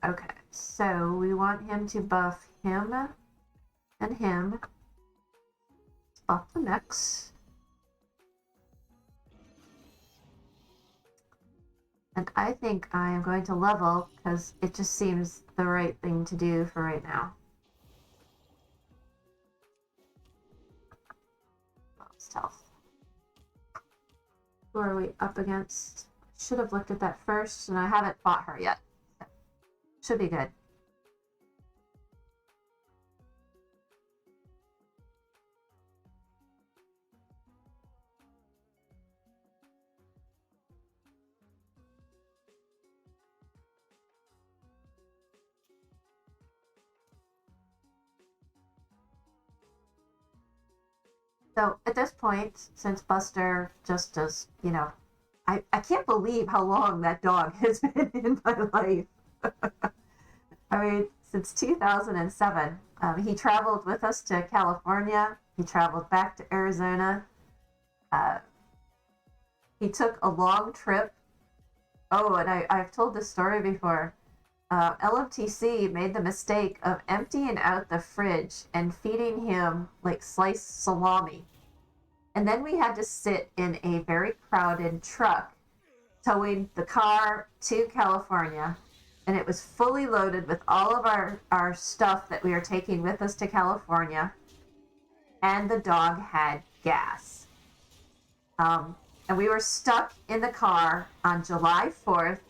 Okay, so we want him to buff him and him. Let's buff the mechs. And I think I am going to level because it just seems the right thing to do for right now. Stealth. Who are we up against? Should have looked at that first, and I haven't fought her yet. Should be good. So at this point, since Buster just does, I can't believe how long that dog has been in my life. I mean, since 2007. He traveled with us to California. He traveled back to Arizona. He took a long trip. Oh, and I've told this story before. LMTC made the mistake of emptying out the fridge and feeding him like sliced salami. And then we had to sit in a very crowded truck towing the car to California. And it was fully loaded with all of our stuff that we were taking with us to California. And the dog had gas. And we were stuck in the car on July 4th.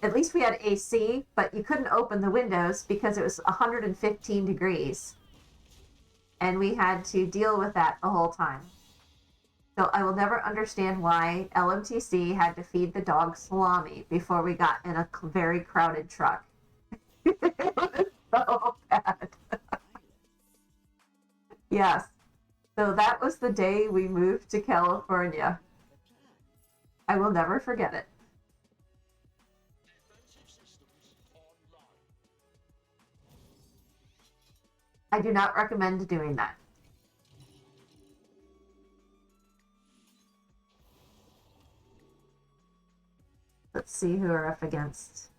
At least we had AC, but you couldn't open the windows because it was 115 degrees. And we had to deal with that the whole time. So I will never understand why LMTC had to feed the dog salami before we got in a very crowded truck. It was so bad. Yes. So that was the day we moved to California. I will never forget it. I do not recommend doing that. Let's see who we're up against.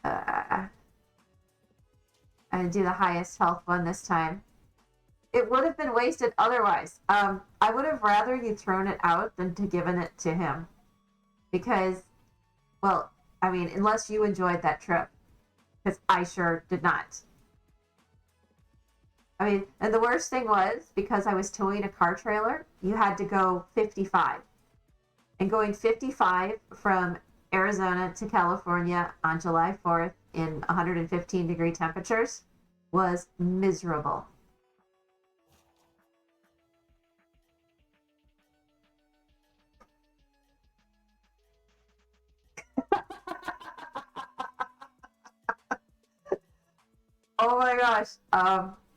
I do the highest health one this time. It would have been wasted otherwise. I would have rather you thrown it out than to given it to him. Because, well, I mean, unless you enjoyed that trip. because I sure did not. I mean, and the worst thing was because I was towing a car trailer, you had to go 55. And going 55 from Arizona to California on July 4th in 115-degree temperatures was miserable. Oh my gosh.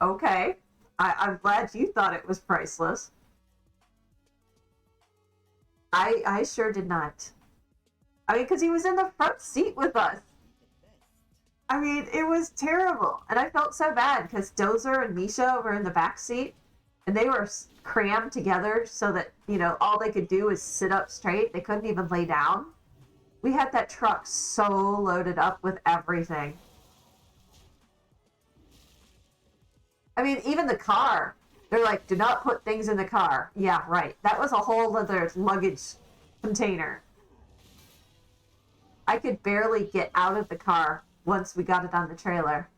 Okay. I'm glad you thought it was priceless. I sure did not. I mean, because he was in the front seat with us. I mean, it was terrible. And I felt so bad because Dozer and Misha were in the back seat and they were crammed together so that, you know, all they could do was sit up straight. They couldn't even lay down. We had that truck so loaded up with everything. I mean, even the car. They're like, do not put things in the car. Yeah, right. That was a whole other luggage container. I could barely get out of the car once we got it on the trailer.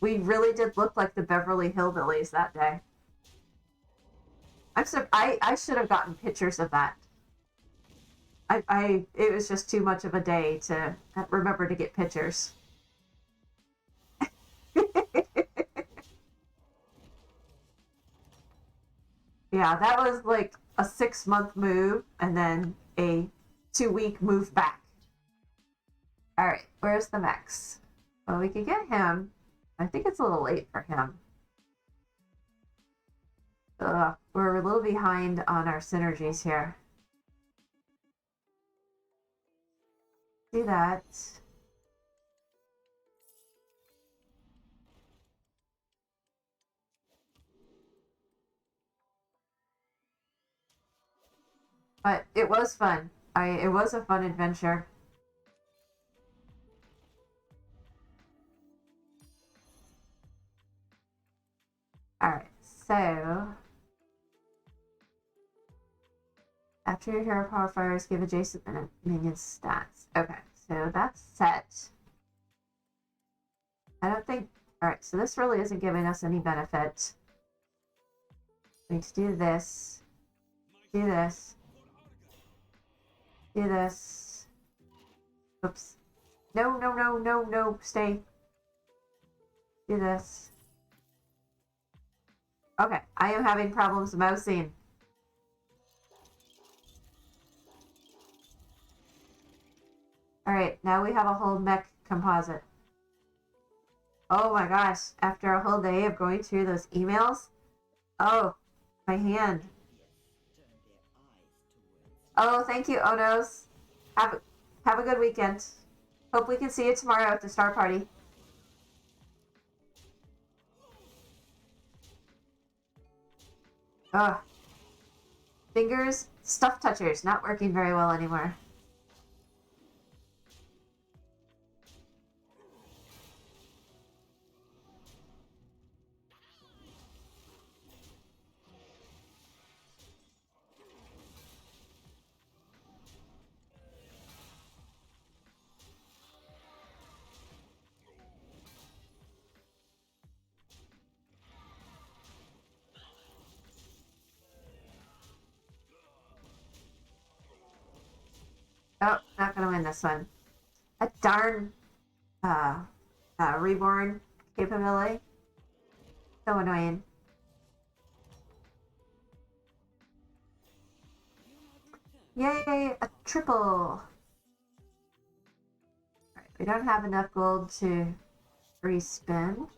We really did look like the Beverly Hillbillies that day. I should have gotten pictures of that. It was just too much of a day to remember to get pictures. Yeah, that was like a 6-month move and then a 2-week move back. All right, where's the Mex? Well, we could get him. I think it's a little late for him. We're a little behind on our synergies here. Do that. But it was fun. It was a fun adventure. Alright, so after your hero power fires, give adjacent minions stats. Okay, so that's set. I don't think. Alright, so this really isn't giving us any benefit. We need to do this. Do this. Do this. Oops. No, no, no, no, no. Stay. Do this. Okay, I am having problems mousing. Alright, now we have a whole mech composite. Oh my gosh, after a whole day of going through those emails. Oh, my hand. Oh, thank you, Onos. Have a good weekend. Hope we can see you tomorrow at the Star Party. Ugh. Fingers, stuff touchers, not working very well anymore. Oh, not gonna win this one. A darn reborn capability. So annoying. Yay, a triple. Alright, we don't have enough gold to respin.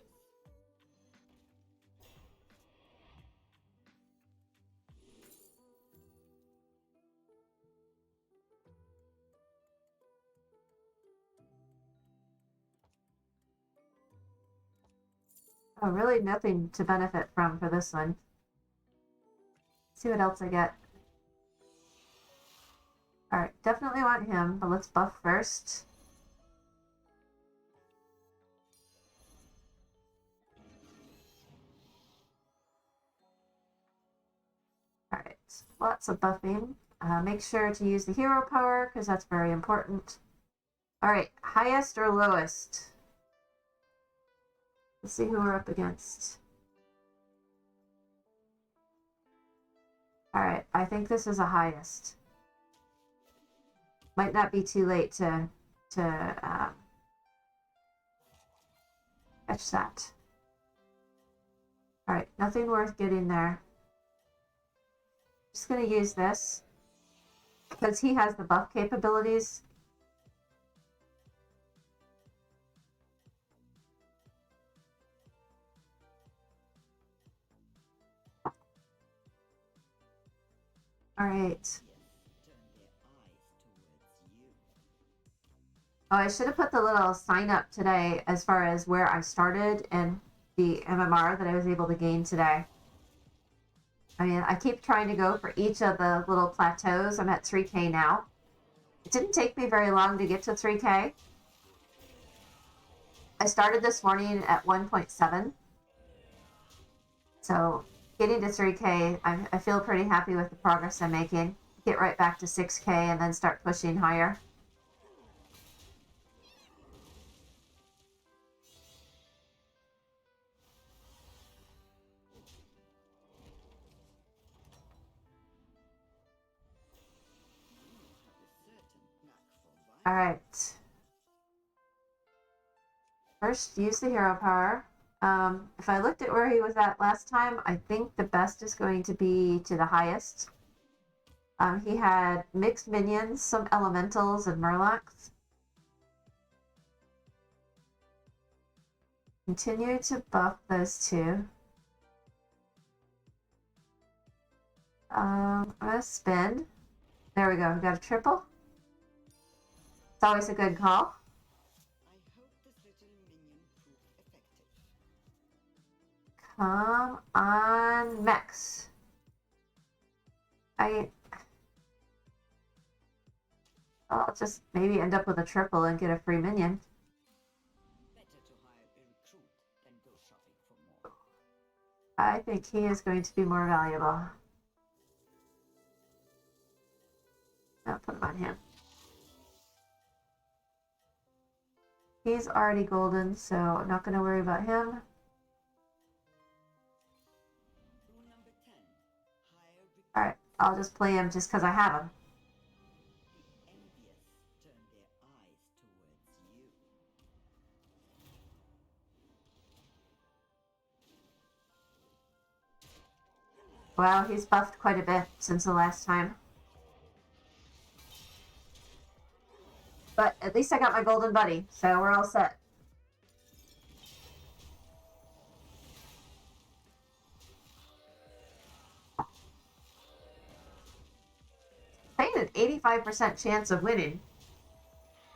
Oh, really nothing to benefit from for this one. Let's see what else I get. Alright, definitely want him, but let's buff first. Alright, lots of buffing. Make sure to use the hero power, because that's very important. Alright, highest or lowest? Let's see who we're up against. Alright, I think this is a highest. Might not be too late to catch that. Alright, nothing worth getting there. Just gonna use this because he has the buff capabilities. Alright. Oh, I should have put the little sign up today as far as where I started and the MMR that I was able to gain today. I mean, I keep trying to go for each of the little plateaus. I'm at 3K now. It didn't take me very long to get to 3K. I started this morning at 1.7. So getting to 3K, I feel pretty happy with the progress I'm making. Get right back to 6K and then start pushing higher. All right. First, use the hero power. If I looked at where he was at last time, I think the best is going to be to the highest. He had mixed minions, some elementals, and murlocs. Continue to buff those two. I'm gonna spin. There we go. We got a triple. It's always a good call. I hope this little minion proved effective. Come on, Max. I'll just maybe end up with a triple and get a free minion. Better to hire a recruit than go shopping for more. I think he is going to be more valuable. I'll put him on him. He's already golden, so I'm not going to worry about him. Rule number 10. Hire recruit. Alright, I'll just play him just because I have him. The envious turn their eyes towards you. Wow, he's buffed quite a bit since the last time. But at least I got my golden buddy, so we're all set. Playing an 85% chance of winning.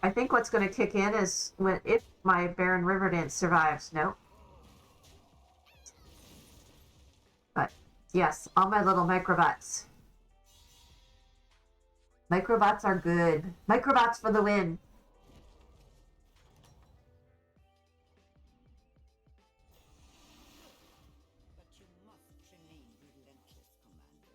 I think what's going to kick in is if my Baron Riverdance survives. Nope. But yes, all my little microbots. Microbots are good. Microbots for the win. But you must remain relentless, Commander.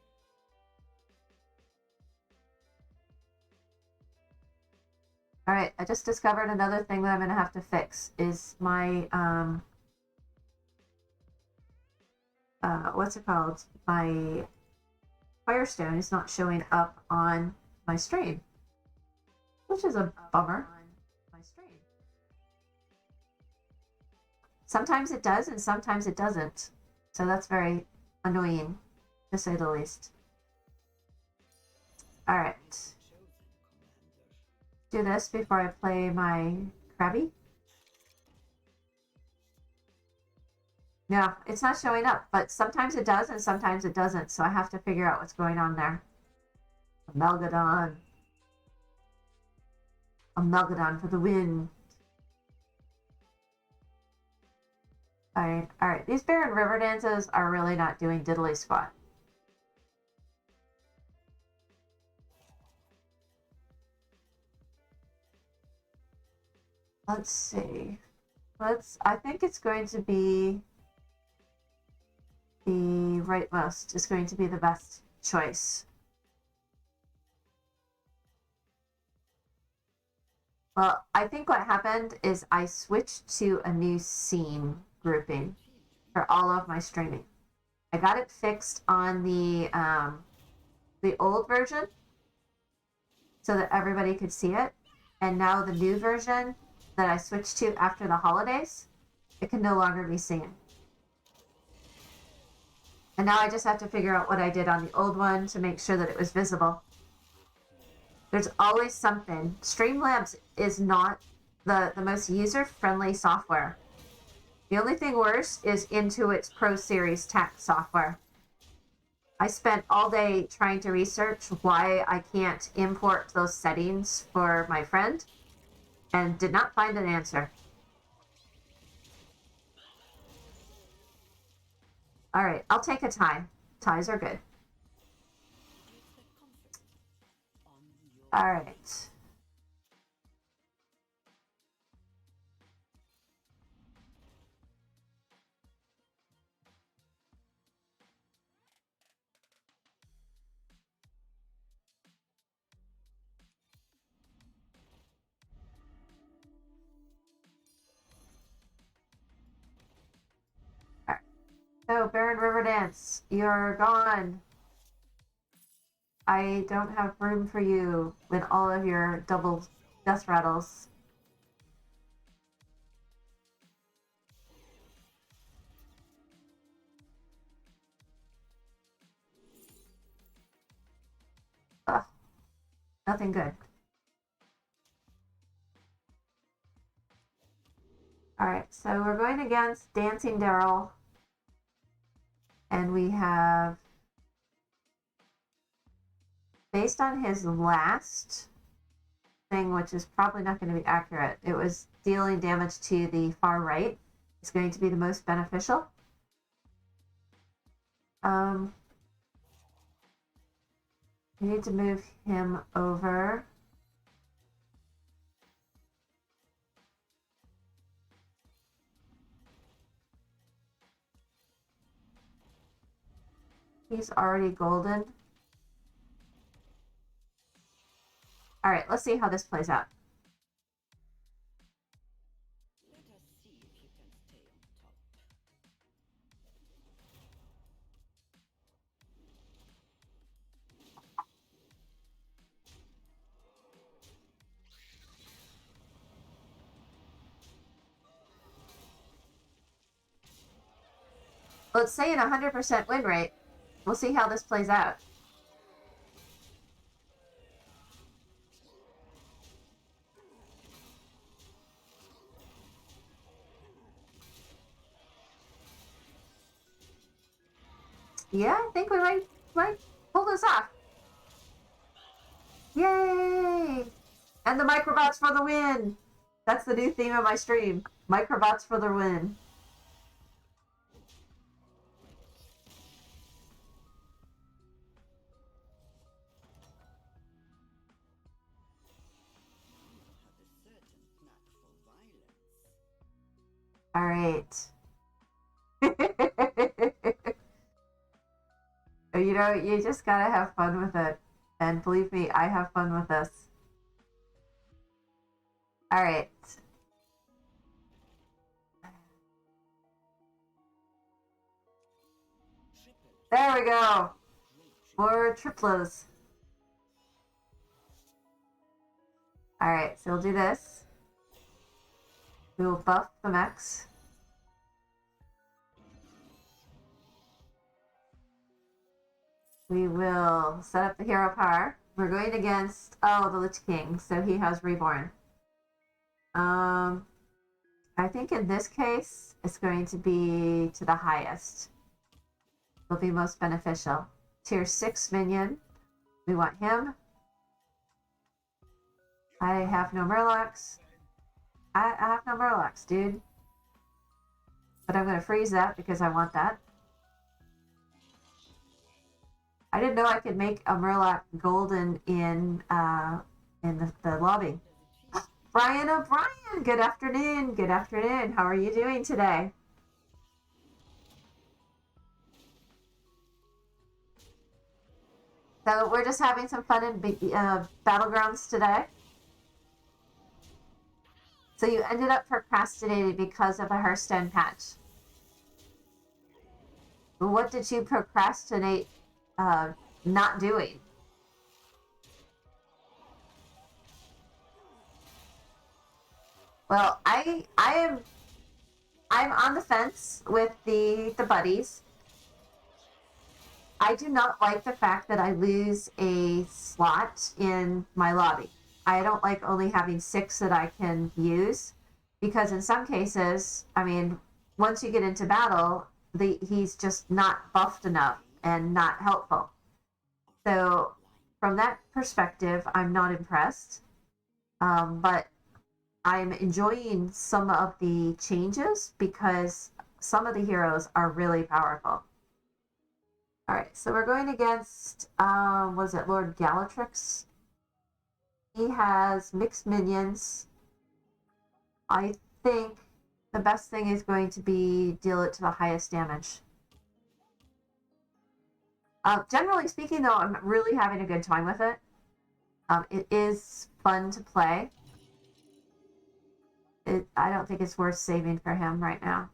Alright, I just discovered another thing that I'm going to have to fix is my, what's it called? My Firestone is not showing up on my stream, which is a bummer. Sometimes it does and sometimes it doesn't. So that's very annoying, to say the least. Alright. Chosen, Commander. Do this before I play my Krabby. No, it's not showing up, but sometimes it does and sometimes it doesn't, so I have to figure out what's going on there. Amalgadon. Amalgadon for the win. Alright. These Baron Riverdances are really not doing diddly squat. Let's see. I think it's going to be the rightmost is going to be the best choice. Well, I think what happened is I switched to a new scene grouping for all of my streaming. I got it fixed on the old version so that everybody could see it, and now the new version that I switched to after the holidays, it can no longer be seen. And now I just have to figure out what I did on the old one to make sure that it was visible. There's always something. Streamlabs is not the most user-friendly software. The only thing worse is Intuit's Pro Series tax software. I spent all day trying to research why I can't import those settings for my friend and did not find an answer. All right, I'll take a tie. Ties are good. All right. So, Baron Riverdance, you're gone. I don't have room for you with all of your double death rattles. Ugh, nothing good. Alright, so we're going against Dancing Daryl. And we have, based on his last thing, which is probably not going to be accurate, it was dealing damage to the far right. It's going to be the most beneficial. We need to move him over. He's already golden. All right, let's see how this plays out. Let us see if you can stay on top. Let's say in 100% win rate. We'll see how this plays out. Yeah, I think we might pull this off. Yay! And the Microbots for the win! That's the new theme of my stream. Microbots for the win. You have a certain knack for violence. All right. You know, you just gotta have fun with it. And believe me, I have fun with this. All right. There we go. More triplos. All right, so we'll do this. We will buff the mechs. We will set up the hero power. We're going against, oh, the Lich King, so he has Reborn. I think in this case, it's going to be to the highest. Will be most beneficial. Tier 6 minion. We want him. I have no Murlocs. I have no Murlocs, dude. But I'm going to freeze that because I want that. I didn't know I could make a Murloc golden in the lobby. Brian O'Brien, good afternoon. Good afternoon. How are you doing today? So we're just having some fun in Battlegrounds today. So you ended up procrastinating because of the Hearthstone patch. What did you procrastinate not doing? Well, I'm on the fence with the buddies. I do not like the fact that I lose a slot in my lobby. I don't like only having 6 that I can use because in some cases, I mean, once you get into battle, he's just not buffed enough and not helpful. So from that perspective, I'm not impressed. But I'm enjoying some of the changes because some of the heroes are really powerful. All right, so we're going against, was it Lord Galatrix? He has mixed minions. I think the best thing is going to be deal it to the highest damage. Generally speaking, though, I'm really having a good time with it. It is fun to play. I don't think it's worth saving for him right now.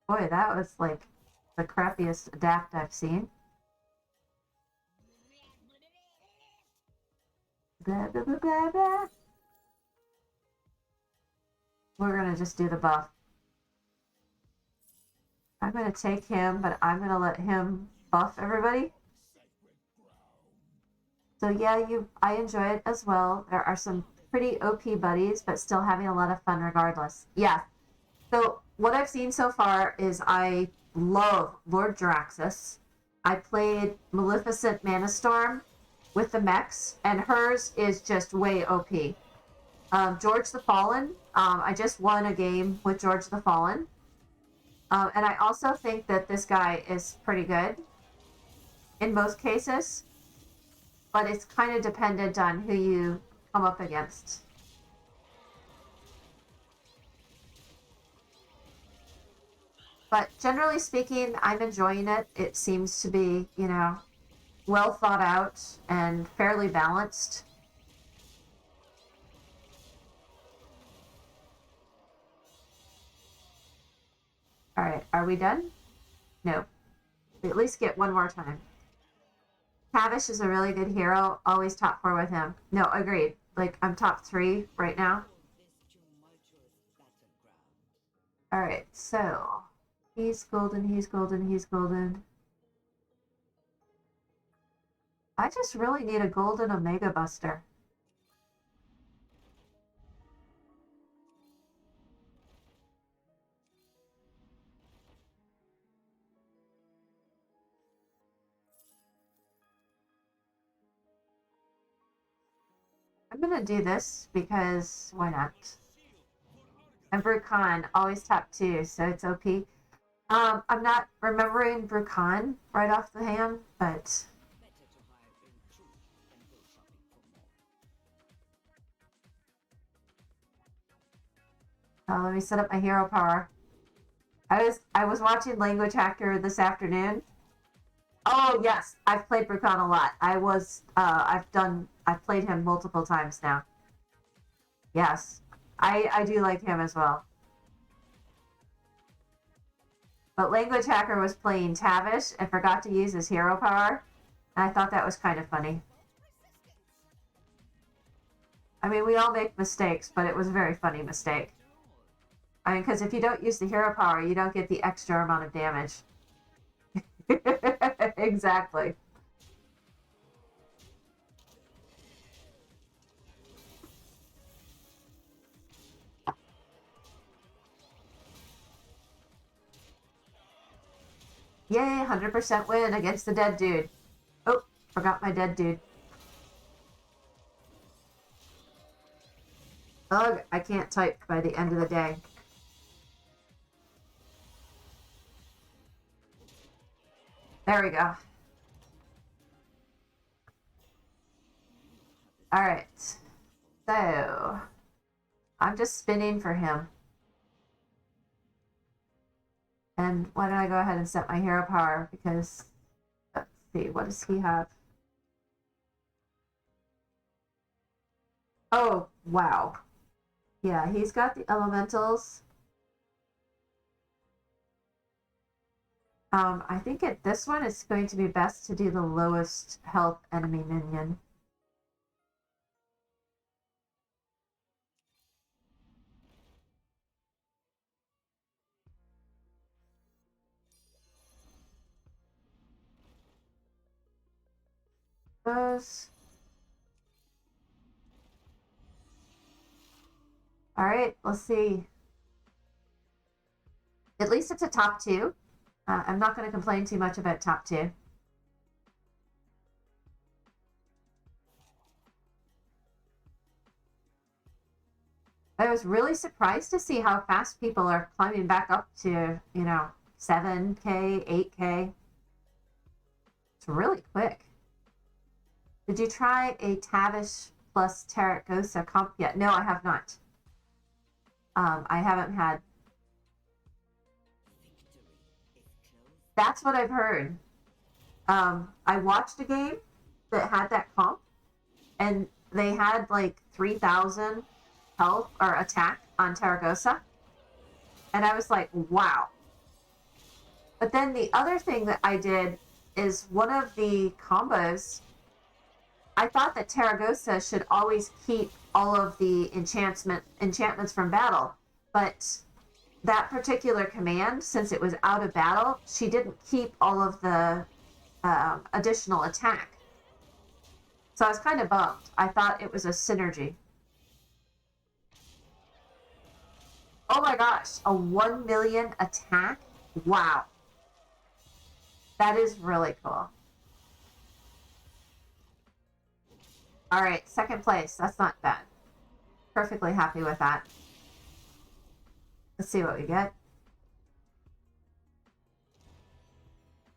Boy, that was like the crappiest adapt I've seen. Blah, blah, blah, blah, blah. We're going to just do the buff. I'm going to take him, but I'm going to let him buff everybody. So yeah, I enjoy it as well. There are some pretty OP buddies, but still having a lot of fun regardless. Yeah. So what I've seen so far is I love Lord Jaraxxus. I played Maleficent Mana Storm with the mechs, and hers is just way OP. George the Fallen, I just won a game with George the Fallen. And I also think that this guy is pretty good in most cases, but it's kind of dependent on who you come up against. But generally speaking, I'm enjoying it. It seems to be, well thought out and fairly balanced. All right, are we done? No. We at least get one more time. Tavish is a really good hero. Always top 4 with him. No, agreed. Like, I'm top 3 right now. All right, so he's golden, he's golden, he's golden. I just really need a golden Omega Buster. I'm gonna do this because why not? And Brucon, always top 2, so it's OP. I'm not remembering Brucon right off the hand, but let me set up my hero power. I was watching Language Hacker this afternoon. Oh yes, I've played Brucon a lot. I've played him multiple times now. Yes, I do like him as well. But Language Hacker was playing Tavish and forgot to use his hero power. And I thought that was kind of funny. I mean, we all make mistakes, but it was a very funny mistake. I mean, because if you don't use the hero power, you don't get the extra amount of damage. Exactly. Yay, 100% win against the dead dude. Oh, forgot my dead dude. Ugh, I can't type by the end of the day. There we go. All right. So, I'm just spinning for him. And why don't I go ahead and set my hero power, because let's see, what does he have? Oh, wow. Yeah, he's got the elementals. I think this one is going to be best to do the lowest health enemy minion. Those. All right, let's see. At least it's a top two. I'm not going to complain too much about top two. I was really surprised to see how fast people are climbing back up to, 7K, 8K. It's really quick. Did you try a Tavish plus Taragosa comp yet? No, I have not. I haven't had. That's what I've heard. I watched a game that had that comp, and they had like 3,000 health or attack on Taragosa, and I was like, wow. But then the other thing that I did is one of the combos. I thought that Taragosa should always keep all of the enchantments from battle, but that particular command, since it was out of battle, she didn't keep all of the additional attack. So I was kind of bummed. I thought it was a synergy. Oh my gosh, a 1 million attack? Wow. That is really cool. All right, second place. That's not bad. Perfectly happy with that. Let's see what we get.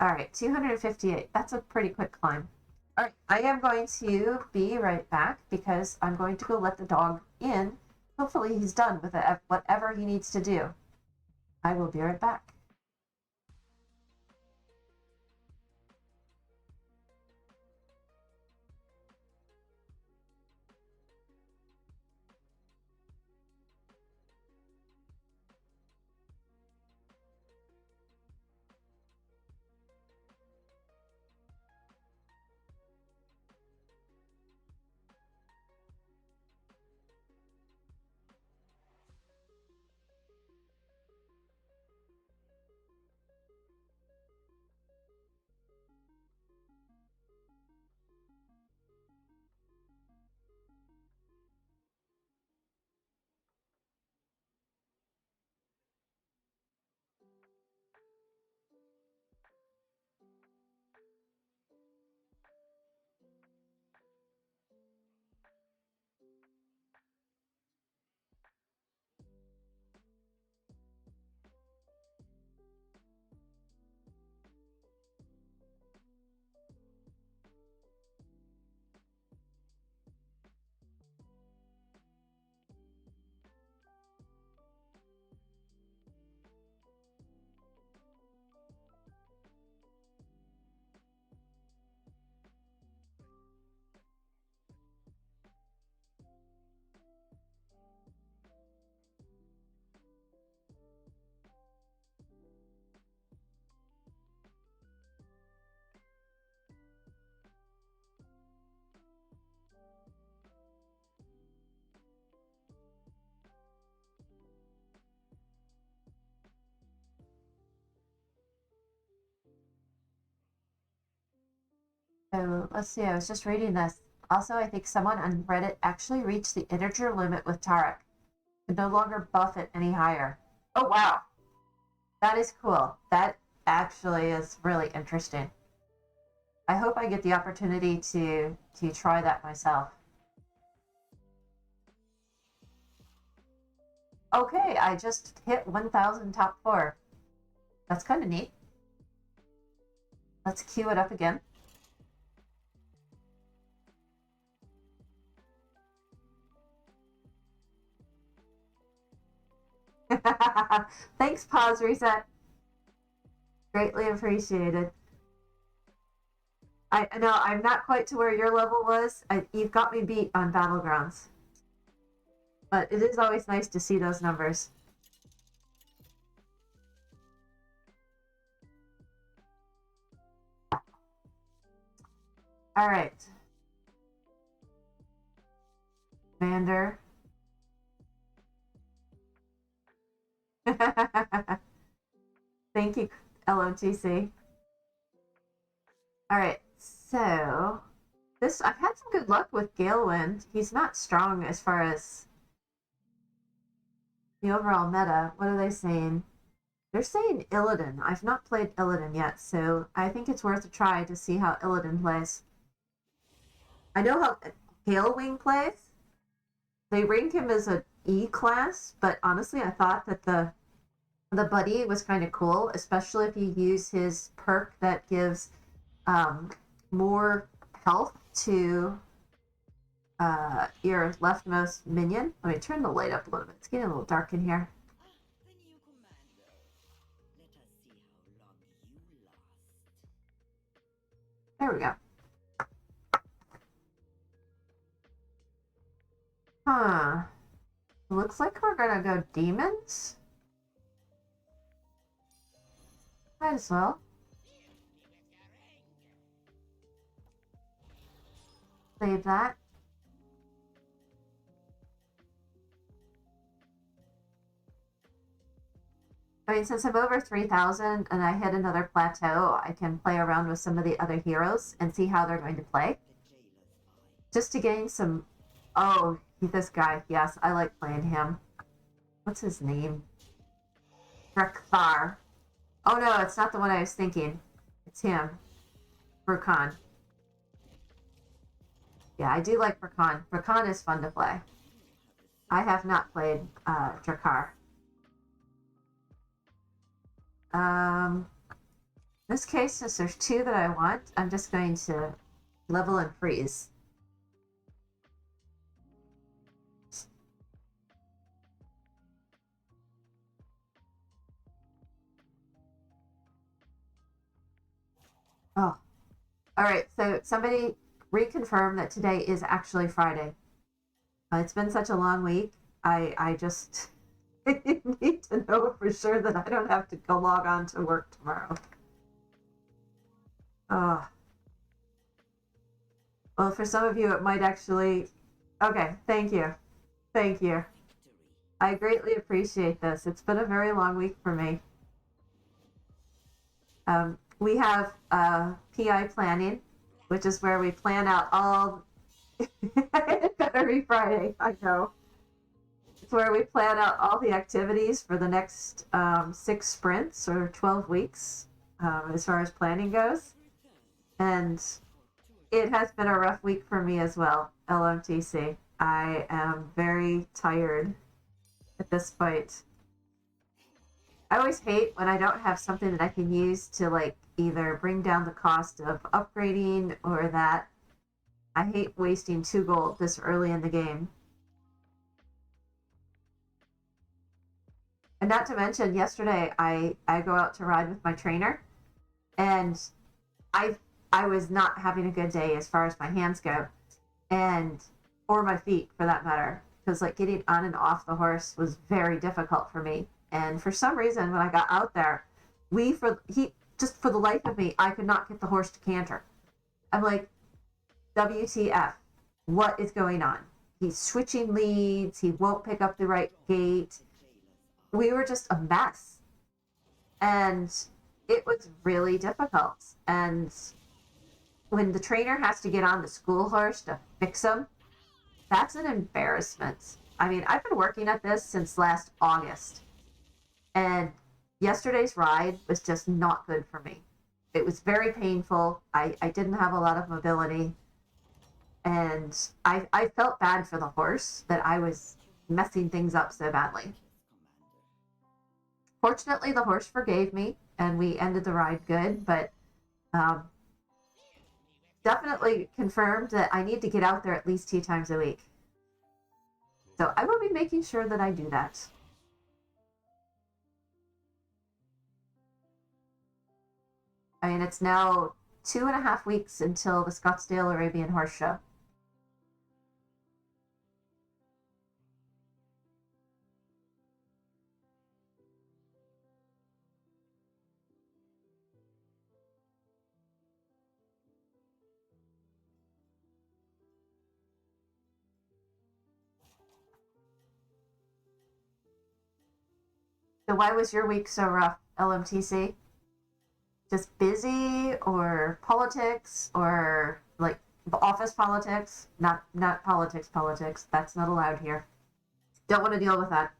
All right, 258. That's a pretty quick climb. All right, I am going to be right back because I'm going to go let the dog in. Hopefully he's done with whatever he needs to do. I will be right back. So let's see, I was just reading this. Also, I think someone on Reddit actually reached the integer limit with Tarek. Could no longer buff it any higher. Oh, wow. That is cool. That actually is really interesting. I hope I get the opportunity to try that myself. Okay, I just hit 1,000 top 4. That's kind of neat. Let's queue it up again. Thanks, pause reset. Greatly appreciated. I know I'm not quite to where your level was. You've got me beat on Battlegrounds. But it is always nice to see those numbers. Alright. Vander. Thank you, LOTC. Alright, so I've had some good luck with Galewind. He's not strong as far as the overall meta. What are they saying? They're saying Illidan. I've not played Illidan yet, so I think it's worth a try to see how Illidan plays. I know how Galewing plays. They rank him as an E class, but honestly, I thought that the buddy was kind of cool, especially if you use his perk that gives more health to your leftmost minion. Let me turn the light up a little bit. It's getting a little dark in here. The new commander. Let us see how long you last. There we go. Huh. Looks like we're gonna go demons. Might as well. Save that. I mean, since I'm over 3,000 and I hit another plateau, I can play around with some of the other heroes and see how they're going to play. Just to gain some... Oh, this guy. Yes, I like playing him. What's his name? Drekthar. Oh no, it's not the one I was thinking. It's him. Rakan. Yeah, I do like Rakan. Rakan is fun to play. I have not played Drekthar. In this case, since there's two that I want, I'm just going to level and freeze. Oh. Alright, so somebody reconfirm that today is actually Friday. It's been such a long week. I just need to know for sure that I don't have to go log on to work tomorrow. Well, for some of you, it might actually... Okay, thank you. Thank you. I greatly appreciate this. It's been a very long week for me. We have PI planning, which is where we plan out all... It better be Friday, I know. It's where we plan out all the activities for the next 6 sprints or 12 weeks, as far as planning goes. And it has been a rough week for me as well, LMTC. I am very tired at this point. I always hate when I don't have something that I can use to, like, either bring down the cost of upgrading or that. I hate wasting 2 gold this early in the game. And not to mention, yesterday I go out to ride with my trainer, and I was not having a good day as far as my hands go, and or my feet for that matter, because like getting on and off the horse was very difficult for me. And for some reason, when I got out there, just for the life of me, I could not get the horse to canter. I'm like, WTF? What is going on? He's switching leads. He won't pick up the right gait. We were just a mess. And it was really difficult. And when the trainer has to get on the school horse to fix him, that's an embarrassment. I mean, I've been working at this since last August. And yesterday's ride was just not good for me. It was very painful. I didn't have a lot of mobility. And I felt bad for the horse that I was messing things up so badly. Fortunately, the horse forgave me, and we ended the ride good, but definitely confirmed that I need to get out there at least 2 times a week. So I will be making sure that I do that. I mean, it's now 2.5 weeks until the Scottsdale Arabian Horse Show. So why was your week so rough, LMTC? Just busy or politics or like office politics? Not politics. That's not allowed here. Don't want to deal with that.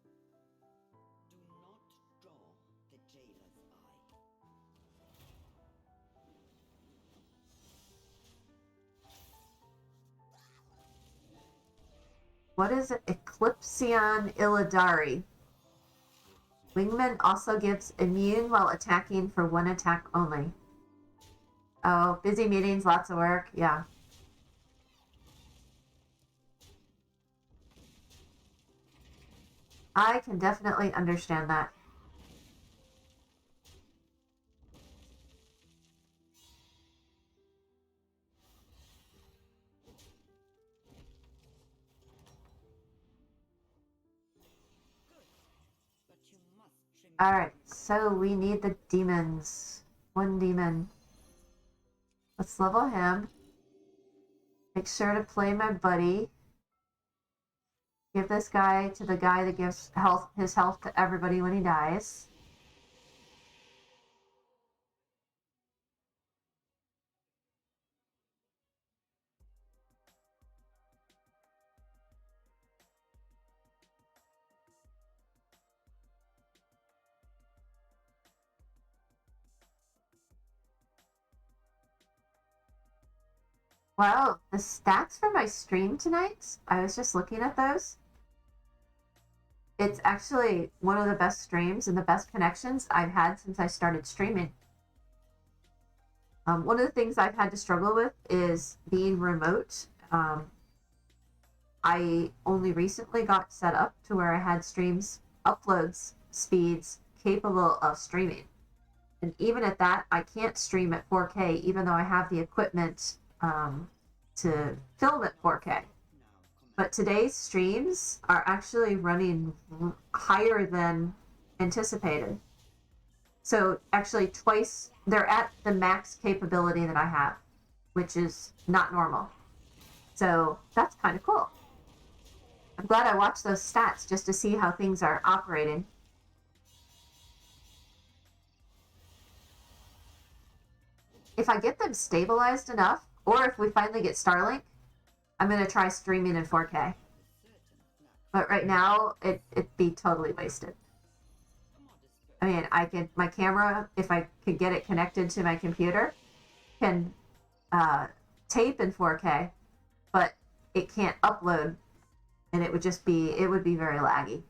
Do not draw the jailer's eye. What is it? Eclipsion Illidari. Wingman also gives immune while attacking for one attack only. Oh, busy meetings, lots of work. Yeah. I can definitely understand that. But you must trim. Alright, so we need the demons. One demon. Let's level him. Make sure to play my buddy. Give this guy to the guy that gives his health to everybody when he dies. Wow, the stats for my stream tonight, I was just looking at those. It's actually one of the best streams and the best connections I've had since I started streaming. One of the things I've had to struggle with is being remote. I only recently got set up to where I had streams uploads speeds capable of streaming. And even at that, I can't stream at 4K, even though I have the equipment to film at 4K. But today's streams are actually running higher than anticipated. So actually twice, they're at the max capability that I have, which is not normal. So that's kind of cool. I'm glad I watched those stats just to see how things are operating. If I get them stabilized enough, or if we finally get Starlink, I'm going to try streaming in 4K. But right now, it'd be totally wasted. I mean, my camera, if I could get it connected to my computer, can tape in 4K, but it can't upload, and it would be very laggy.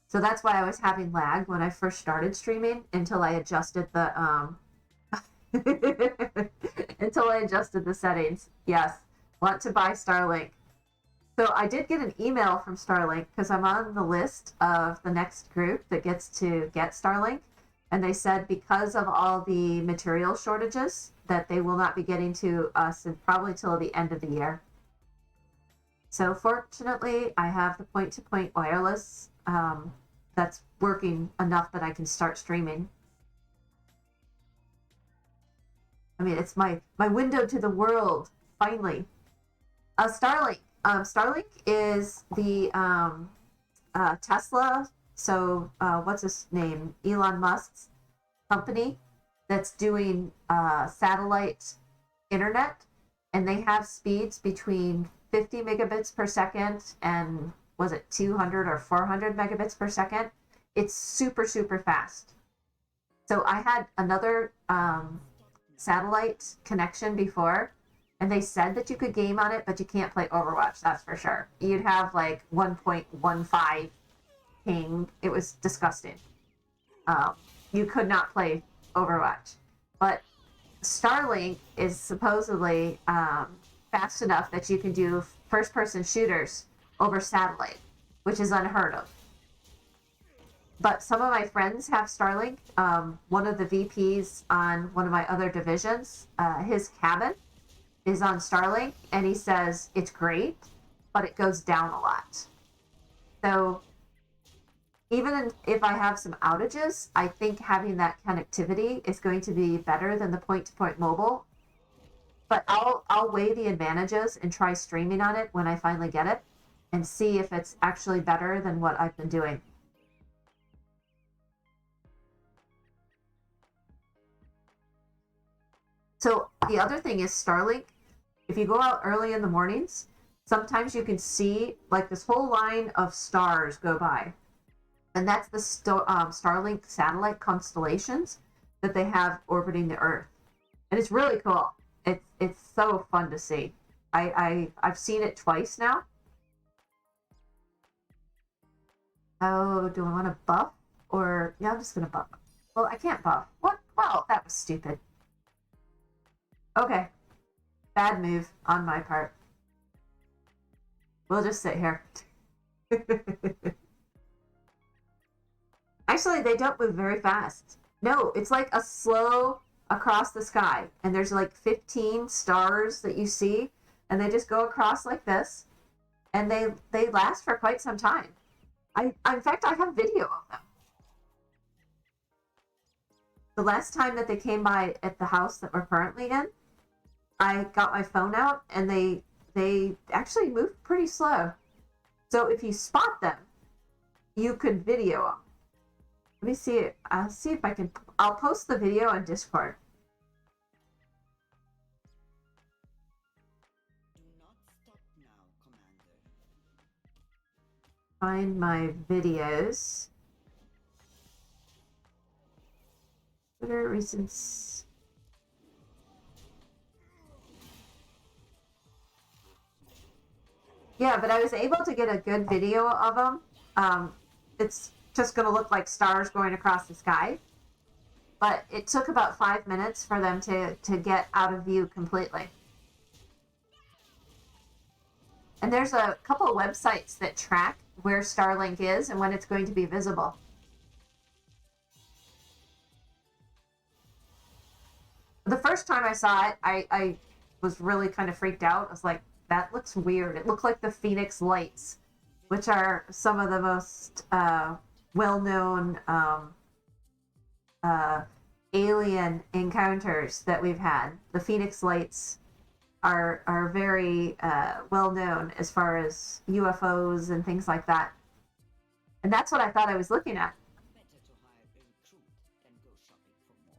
So that's why I was having lag when I first started streaming until I adjusted the until I adjusted the settings. Yes, want to buy Starlink. So I did get an email from Starlink because I'm on the list of the next group that gets to get Starlink. And they said because of all the material shortages that they will not be getting to us probably till the end of the year. So fortunately, I have the point-to-point wireless that's working enough that I can start streaming. I mean, it's my window to the world, finally. Starlink. Starlink is the Tesla, so what's his name? Elon Musk's company that's doing satellite internet, and they have speeds between 50 megabits per second and was it 200 or 400 megabits per second? It's super, super fast. So I had another satellite connection before, and they said that you could game on it, but you can't play Overwatch, that's for sure. You'd have like 1.15 ping. It was disgusting. You could not play Overwatch. But Starlink is supposedly fast enough that you can do first-person shooters over satellite. which is unheard of. But some of my friends have Starlink. One of the VPs on one of my other divisions, his cabin is on Starlink, and he says it's great, but it goes down a lot. So even if I have some outages, I think having that connectivity is going to be better than the point-to-point mobile. But I'll weigh the advantages and try streaming on it when I finally get it and see if it's actually better than what I've been doing. So the other thing is Starlink. If you go out early in the mornings, sometimes you can see like this whole line of stars go by. And that's the Starlink satellite constellations that they have orbiting the Earth. And it's really cool. It's so fun to see. I've seen it twice now. Oh, do I want to buff? Or, yeah, I'm just going to buff. Well, I can't buff. What? Well, that was stupid. Okay. Bad move on my part. We'll just sit here. Actually, they don't move very fast. No, it's like a slow across the sky. And there's like 15 stars that you see. And they just go across like this. And they last for quite some time. In fact, I have video of them. The last time that they came by at the house that we're currently in, I got my phone out and they actually move pretty slow. So if you spot them, you could video them. Let me see it. I'll see if I can. I'll post the video on Discord. Do not stop now, Commander. Find my videos. Twitter recent. Yeah, but I was able to get a good video of them. It's just going to look like stars going across the sky. But it took about 5 minutes for them to get out of view completely. And there's a couple of websites that track where Starlink is and when it's going to be visible. The first time I saw it, I was really kind of freaked out. I was like, that looks weird. It looked like the Phoenix Lights, which are some of the most well-known alien encounters that we've had. The Phoenix Lights are very well known as far as UFOs and things like that. And that's what I thought I was looking at. Better to hire a recruit than go shopping for more.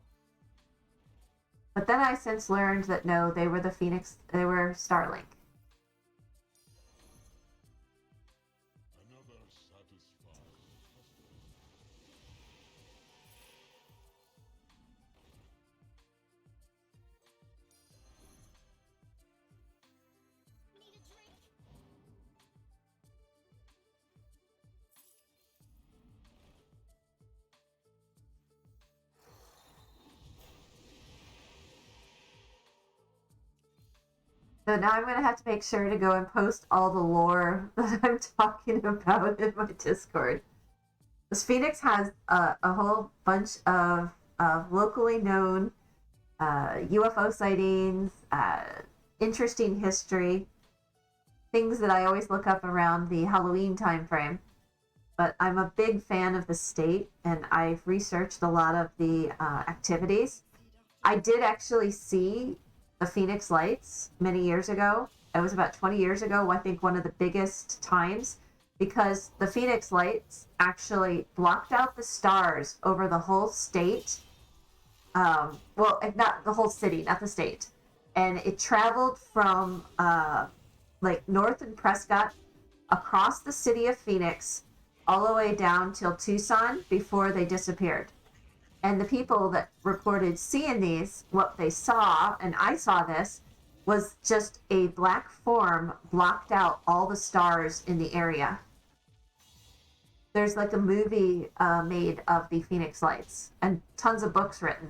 But then I since learned that no, they were they were Starlink. Another satisfied. So now I'm going to have to make sure to go and post all the lore that I'm talking about in my Discord. This Phoenix has a whole bunch of locally known UFO sightings, interesting history, things that I always look up around the Halloween time frame. But I'm a big fan of the state, and I've researched a lot of the activities. I did actually see the Phoenix Lights many years ago. It was about 20 years ago, I think one of the biggest times, because the Phoenix Lights actually blocked out the stars over the whole state. Well, not the whole city, not the state. And it traveled from like north in Prescott across the city of Phoenix all the way down till Tucson before they disappeared. And the people that reported seeing these, what they saw, and I saw this, was just a black form blocked out all the stars in the area. There's like a movie made of the Phoenix Lights and tons of books written.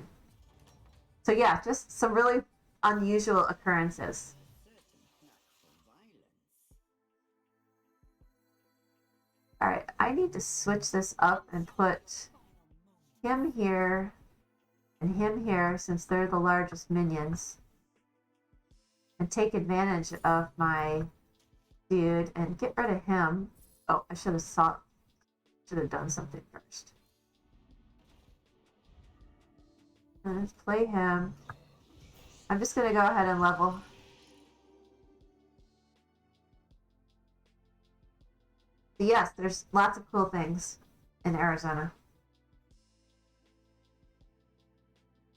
So yeah, just some really unusual occurrences. Certain knack for violence. Alright, I need to switch this up and put him here and him here since they're the largest minions. And take advantage of my dude and get rid of him. Oh, I should have done something first. Let's play him. I'm just gonna go ahead and level. But yes, there's lots of cool things in Arizona.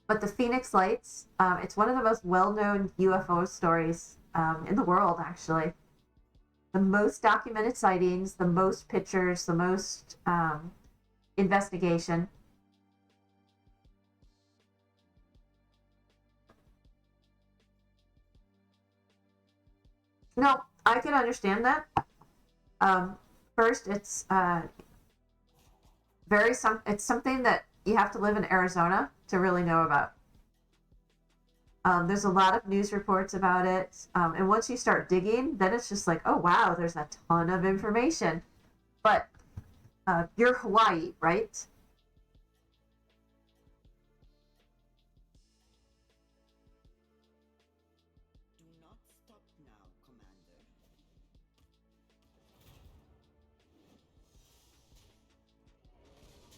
But the Phoenix Lights, it's one of the most well-known UFO stories in the world, actually. The most documented sightings, the most pictures, the most investigation. No, I can understand that. First, it's it's something that you have to live in Arizona to really know about. There's a lot of news reports about it, and once you start digging, then it's just like, oh wow, there's a ton of information. But you're Hawaii, right? Do not stop now, Commander.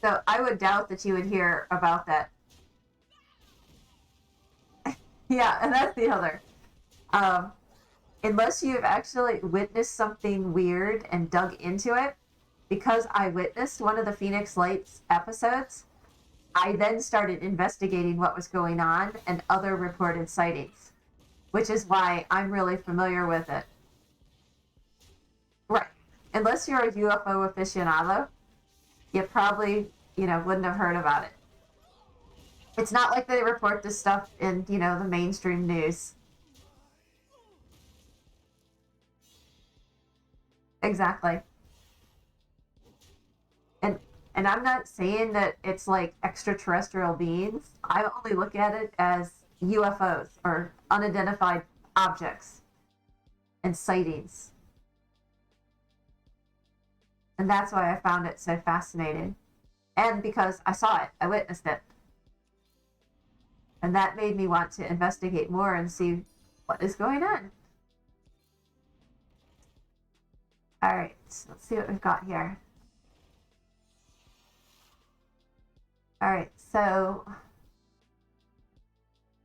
So I would doubt that you would hear about that. Yeah, and that's the other. Unless you've actually witnessed something weird and dug into it, because I witnessed one of the Phoenix Lights episodes, I then started investigating what was going on and other reported sightings, which is why I'm really familiar with it. Right. Unless you're a UFO aficionado, you probably, wouldn't have heard about it. It's not like they report this stuff in, the mainstream news. Exactly. And I'm not saying that it's like extraterrestrial beings. I only look at it as UFOs or unidentified objects and sightings. And that's why I found it so fascinating. And because I saw it, I witnessed it. And that made me want to investigate more and see what is going on. All right, so let's see what we've got here. All right, so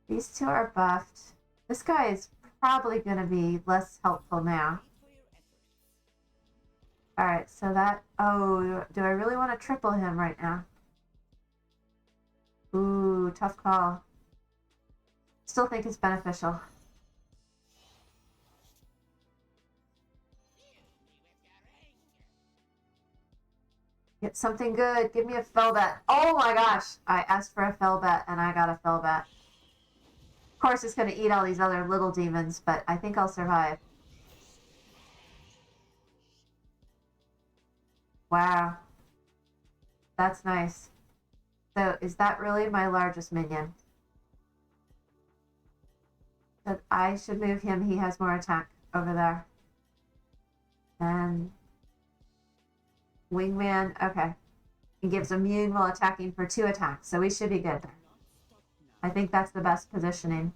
these two are buffed. This guy is probably going to be less helpful now. All right, so that, oh, do I really want to triple him right now? Ooh, tough call. Still think it's beneficial. Get something good. Give me a Felbat. Oh my gosh. I asked for a Felbat and I got a Felbat. Of course, it's going to eat all these other little demons, but I think I'll survive. Wow. That's nice. So, is that really my largest minion? But I should move him. He has more attack over there. And Wingman, okay. He gives immune while attacking for 2 attacks, so we should be good. I think that's the best positioning.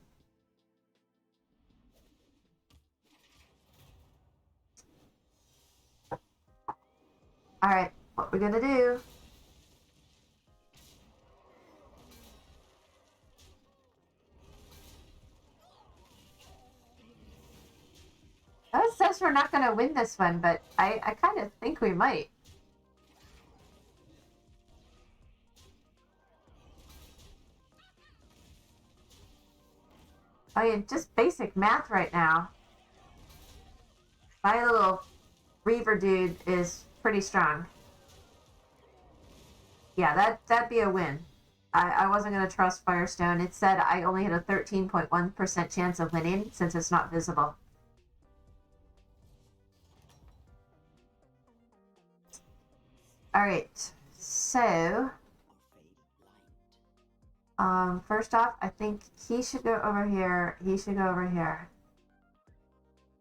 Alright, what we're gonna do. That says we're not gonna win this one, but I kind of think we might. I mean, just basic math right now. My little Reaver dude is pretty strong. Yeah, that'd be a win. I wasn't going to trust Firestone. It said I only had a 13.1% chance of winning since it's not visible. Alright, so first off, I think he should go over here. He should go over here.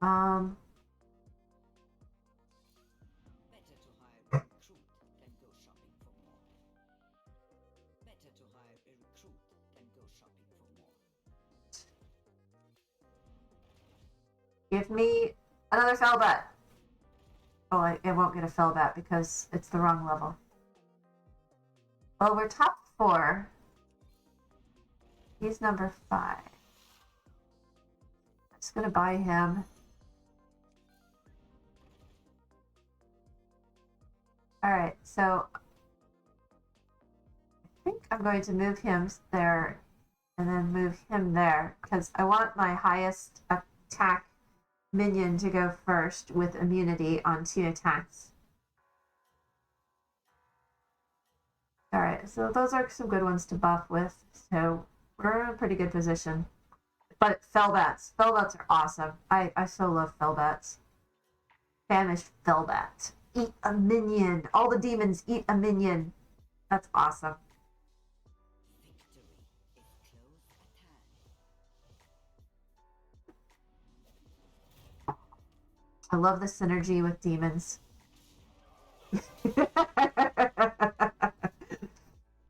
Better to hire recruit than go shopping for more. Give me another Felbat. Oh, it won't get a Felbat because it's the wrong level. Well, we're top 4. He's number 5. I'm just gonna buy him. Alright, so I think I'm going to move him there and then move him there because I want my highest attack minion to go first with immunity on 2 attacks. Alright, so those are some good ones to buff with, so we're in a pretty good position. But Felbats. Felbats are awesome. I so love Felbats. Famished Felbat. Eat a minion. All the demons eat a minion. That's awesome. Victory is close at hand. I love the synergy with demons.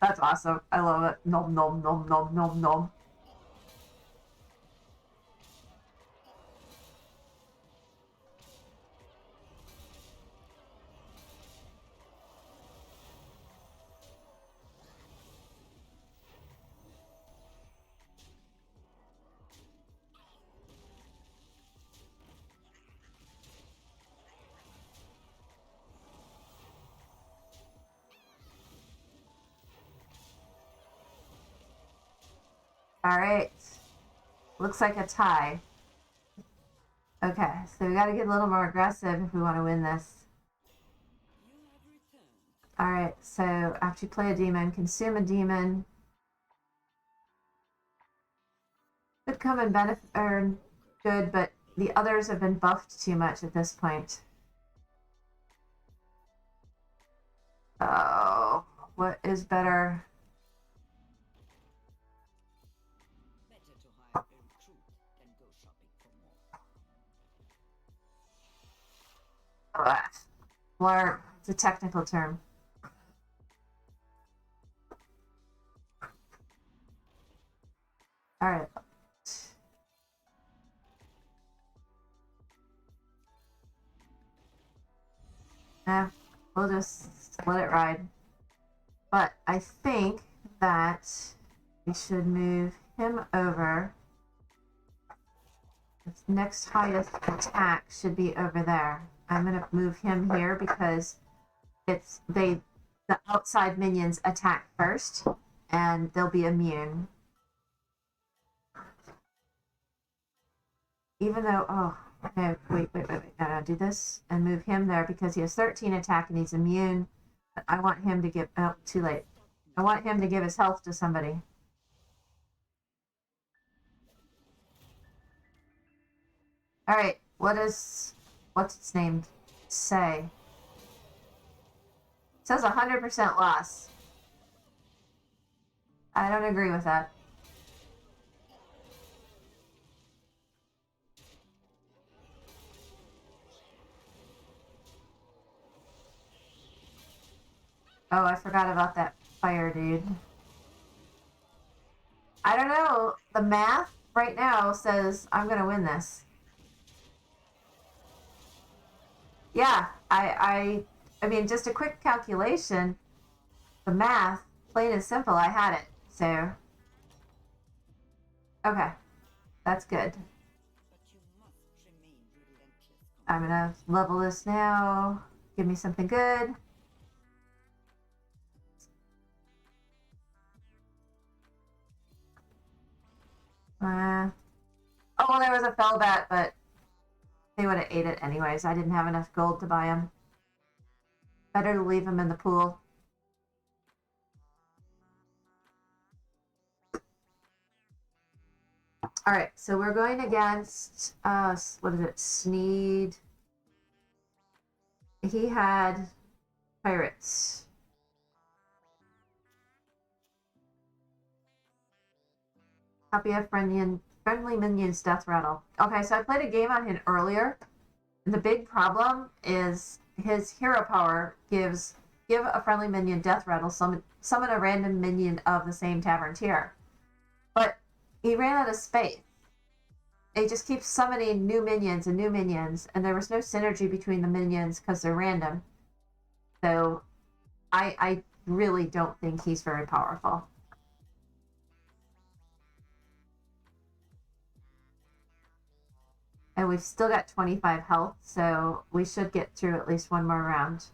That's awesome. I love it. Nom nom nom nom nom nom. All right. Looks like a tie. Okay, so we got to get a little more aggressive if we want to win this. You have returned. All right, so after you play a demon, consume a demon. Could come and benefit or good, but the others have been buffed too much at this point. Oh, what is better? Better to hire a recruit than go shopping for more. Ugh. Blur. It's a technical term. All right. We'll just let it ride. But I think that we should move him over. His next highest attack should be over there. I'm gonna move him here because it's the outside minions attack first and they'll be immune. Even though, oh, no, wait. No, do this and move him there because he has 13 attack and he's immune. But I want him to give, oh, too late. I want him to give his health to somebody. All right, what's its name say? It says 100% loss. I don't agree with that. Oh, I forgot about that fire dude. I don't know. The math right now says I'm gonna win this. Yeah, I mean, just a quick calculation. The math, plain and simple, I had it. So, okay, that's good. But you must remain relentless. I'm gonna level this now. Give me something good. Oh, well, there was a Felbat, but they would have ate it anyways. I didn't have enough gold to buy them. Better to leave them in the pool. All right, so we're going against, what is it, Sneed. He had pirates. Copy of friendly minions death rattle. Okay, so I played a game on him earlier. And the big problem is his hero power gives give a friendly minion death rattle, summon a random minion of the same tavern tier. But he ran out of space. It just keeps summoning new minions, and there was no synergy between the minions because they're random. So I really don't think he's very powerful. And we've still got 25 health, so we should get through at least one more round.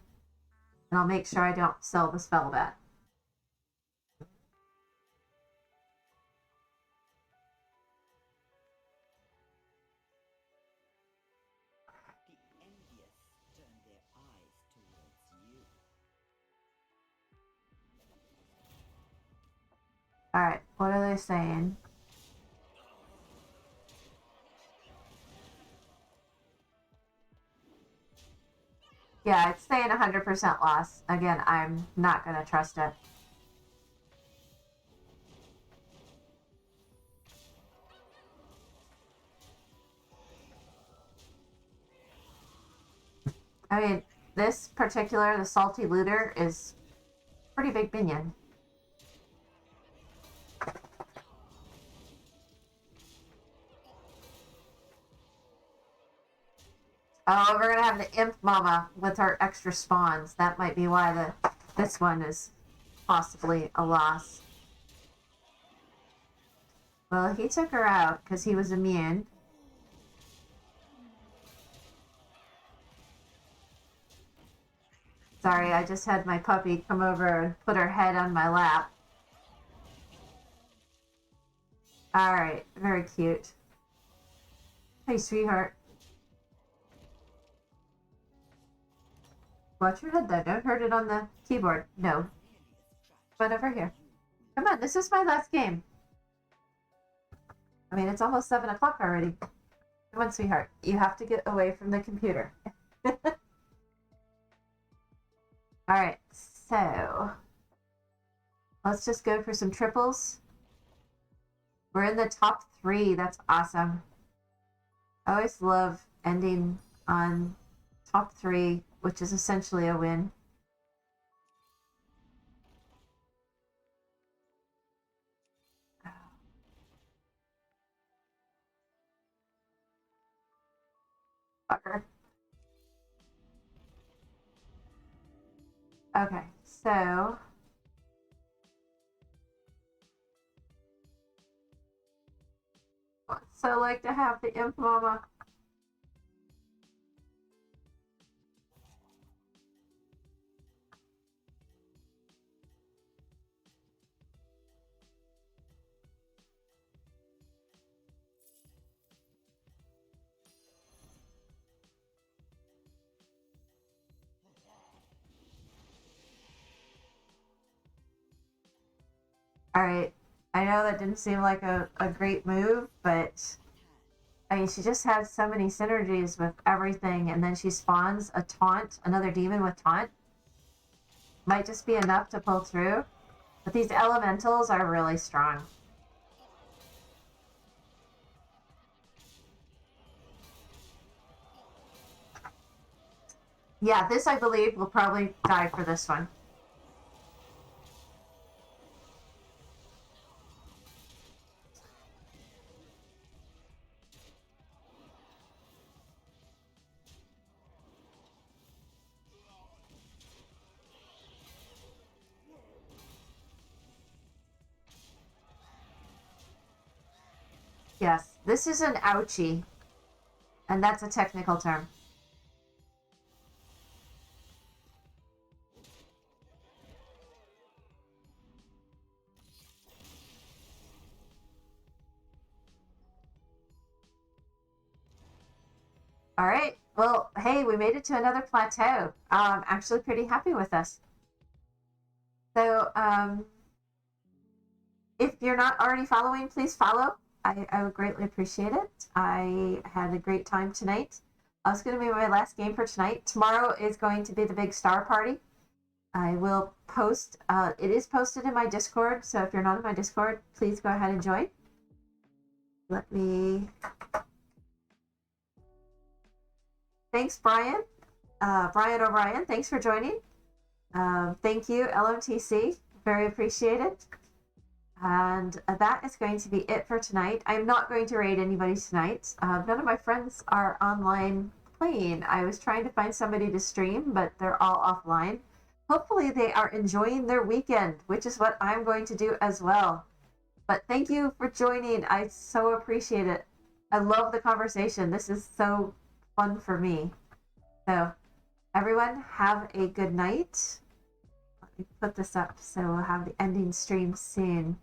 And I'll make sure I don't sell the spell bat. The envious turn their eyes towards you. Alright, what are they saying? Yeah, it's saying 100% loss. Again, I'm not going to trust it. I mean, this particular, the Salty Looter, is pretty big minion. Oh, we're gonna have the Imp Mama with her extra spawns. That might be why this one is possibly a loss. Well, he took her out because he was immune. Sorry, I just had my puppy come over and put her head on my lap. Alright, very cute. Hey, sweetheart. Watch your head though, don't hurt it on the keyboard. No. Come on over here. Come on, this is my last game. I mean, it's almost 7 o'clock already. Come on, sweetheart. You have to get away from the computer. Alright, so let's just go for some triples. We're in the top 3. That's awesome. I always love ending on top 3, which is essentially a win. Fucker. Okay, so I like to have the Imp Mama. Alright, I know that didn't seem like a great move, but I mean, she just has so many synergies with everything, and then she spawns a taunt, another demon with taunt. Might just be enough to pull through. But these elementals are really strong. Yeah, this I believe will probably die for this one. Yes, this is an ouchie. And that's a technical term. All right. Well, hey, we made it to another plateau. I'm actually pretty happy with this. So, if you're not already following, please follow. I would greatly appreciate it. I had a great time tonight. It's going to be my last game for tonight. Tomorrow is going to be the big star party. I will post, it is posted in my Discord, so if you're not in my Discord, please go ahead and join. Let me... Thanks, Brian. Brian O'Brien, thanks for joining. Thank you, LMTC. Very appreciated. And that is going to be it for tonight. I'm not going to raid anybody tonight. None of my friends are online playing. I was trying to find somebody to stream, but they're all offline. Hopefully they are enjoying their weekend, which is what I'm going to do as well. But thank you for joining. I so appreciate it. I love the conversation. This is so fun for me. So everyone have a good night. Let me put this up so we'll have the ending stream soon.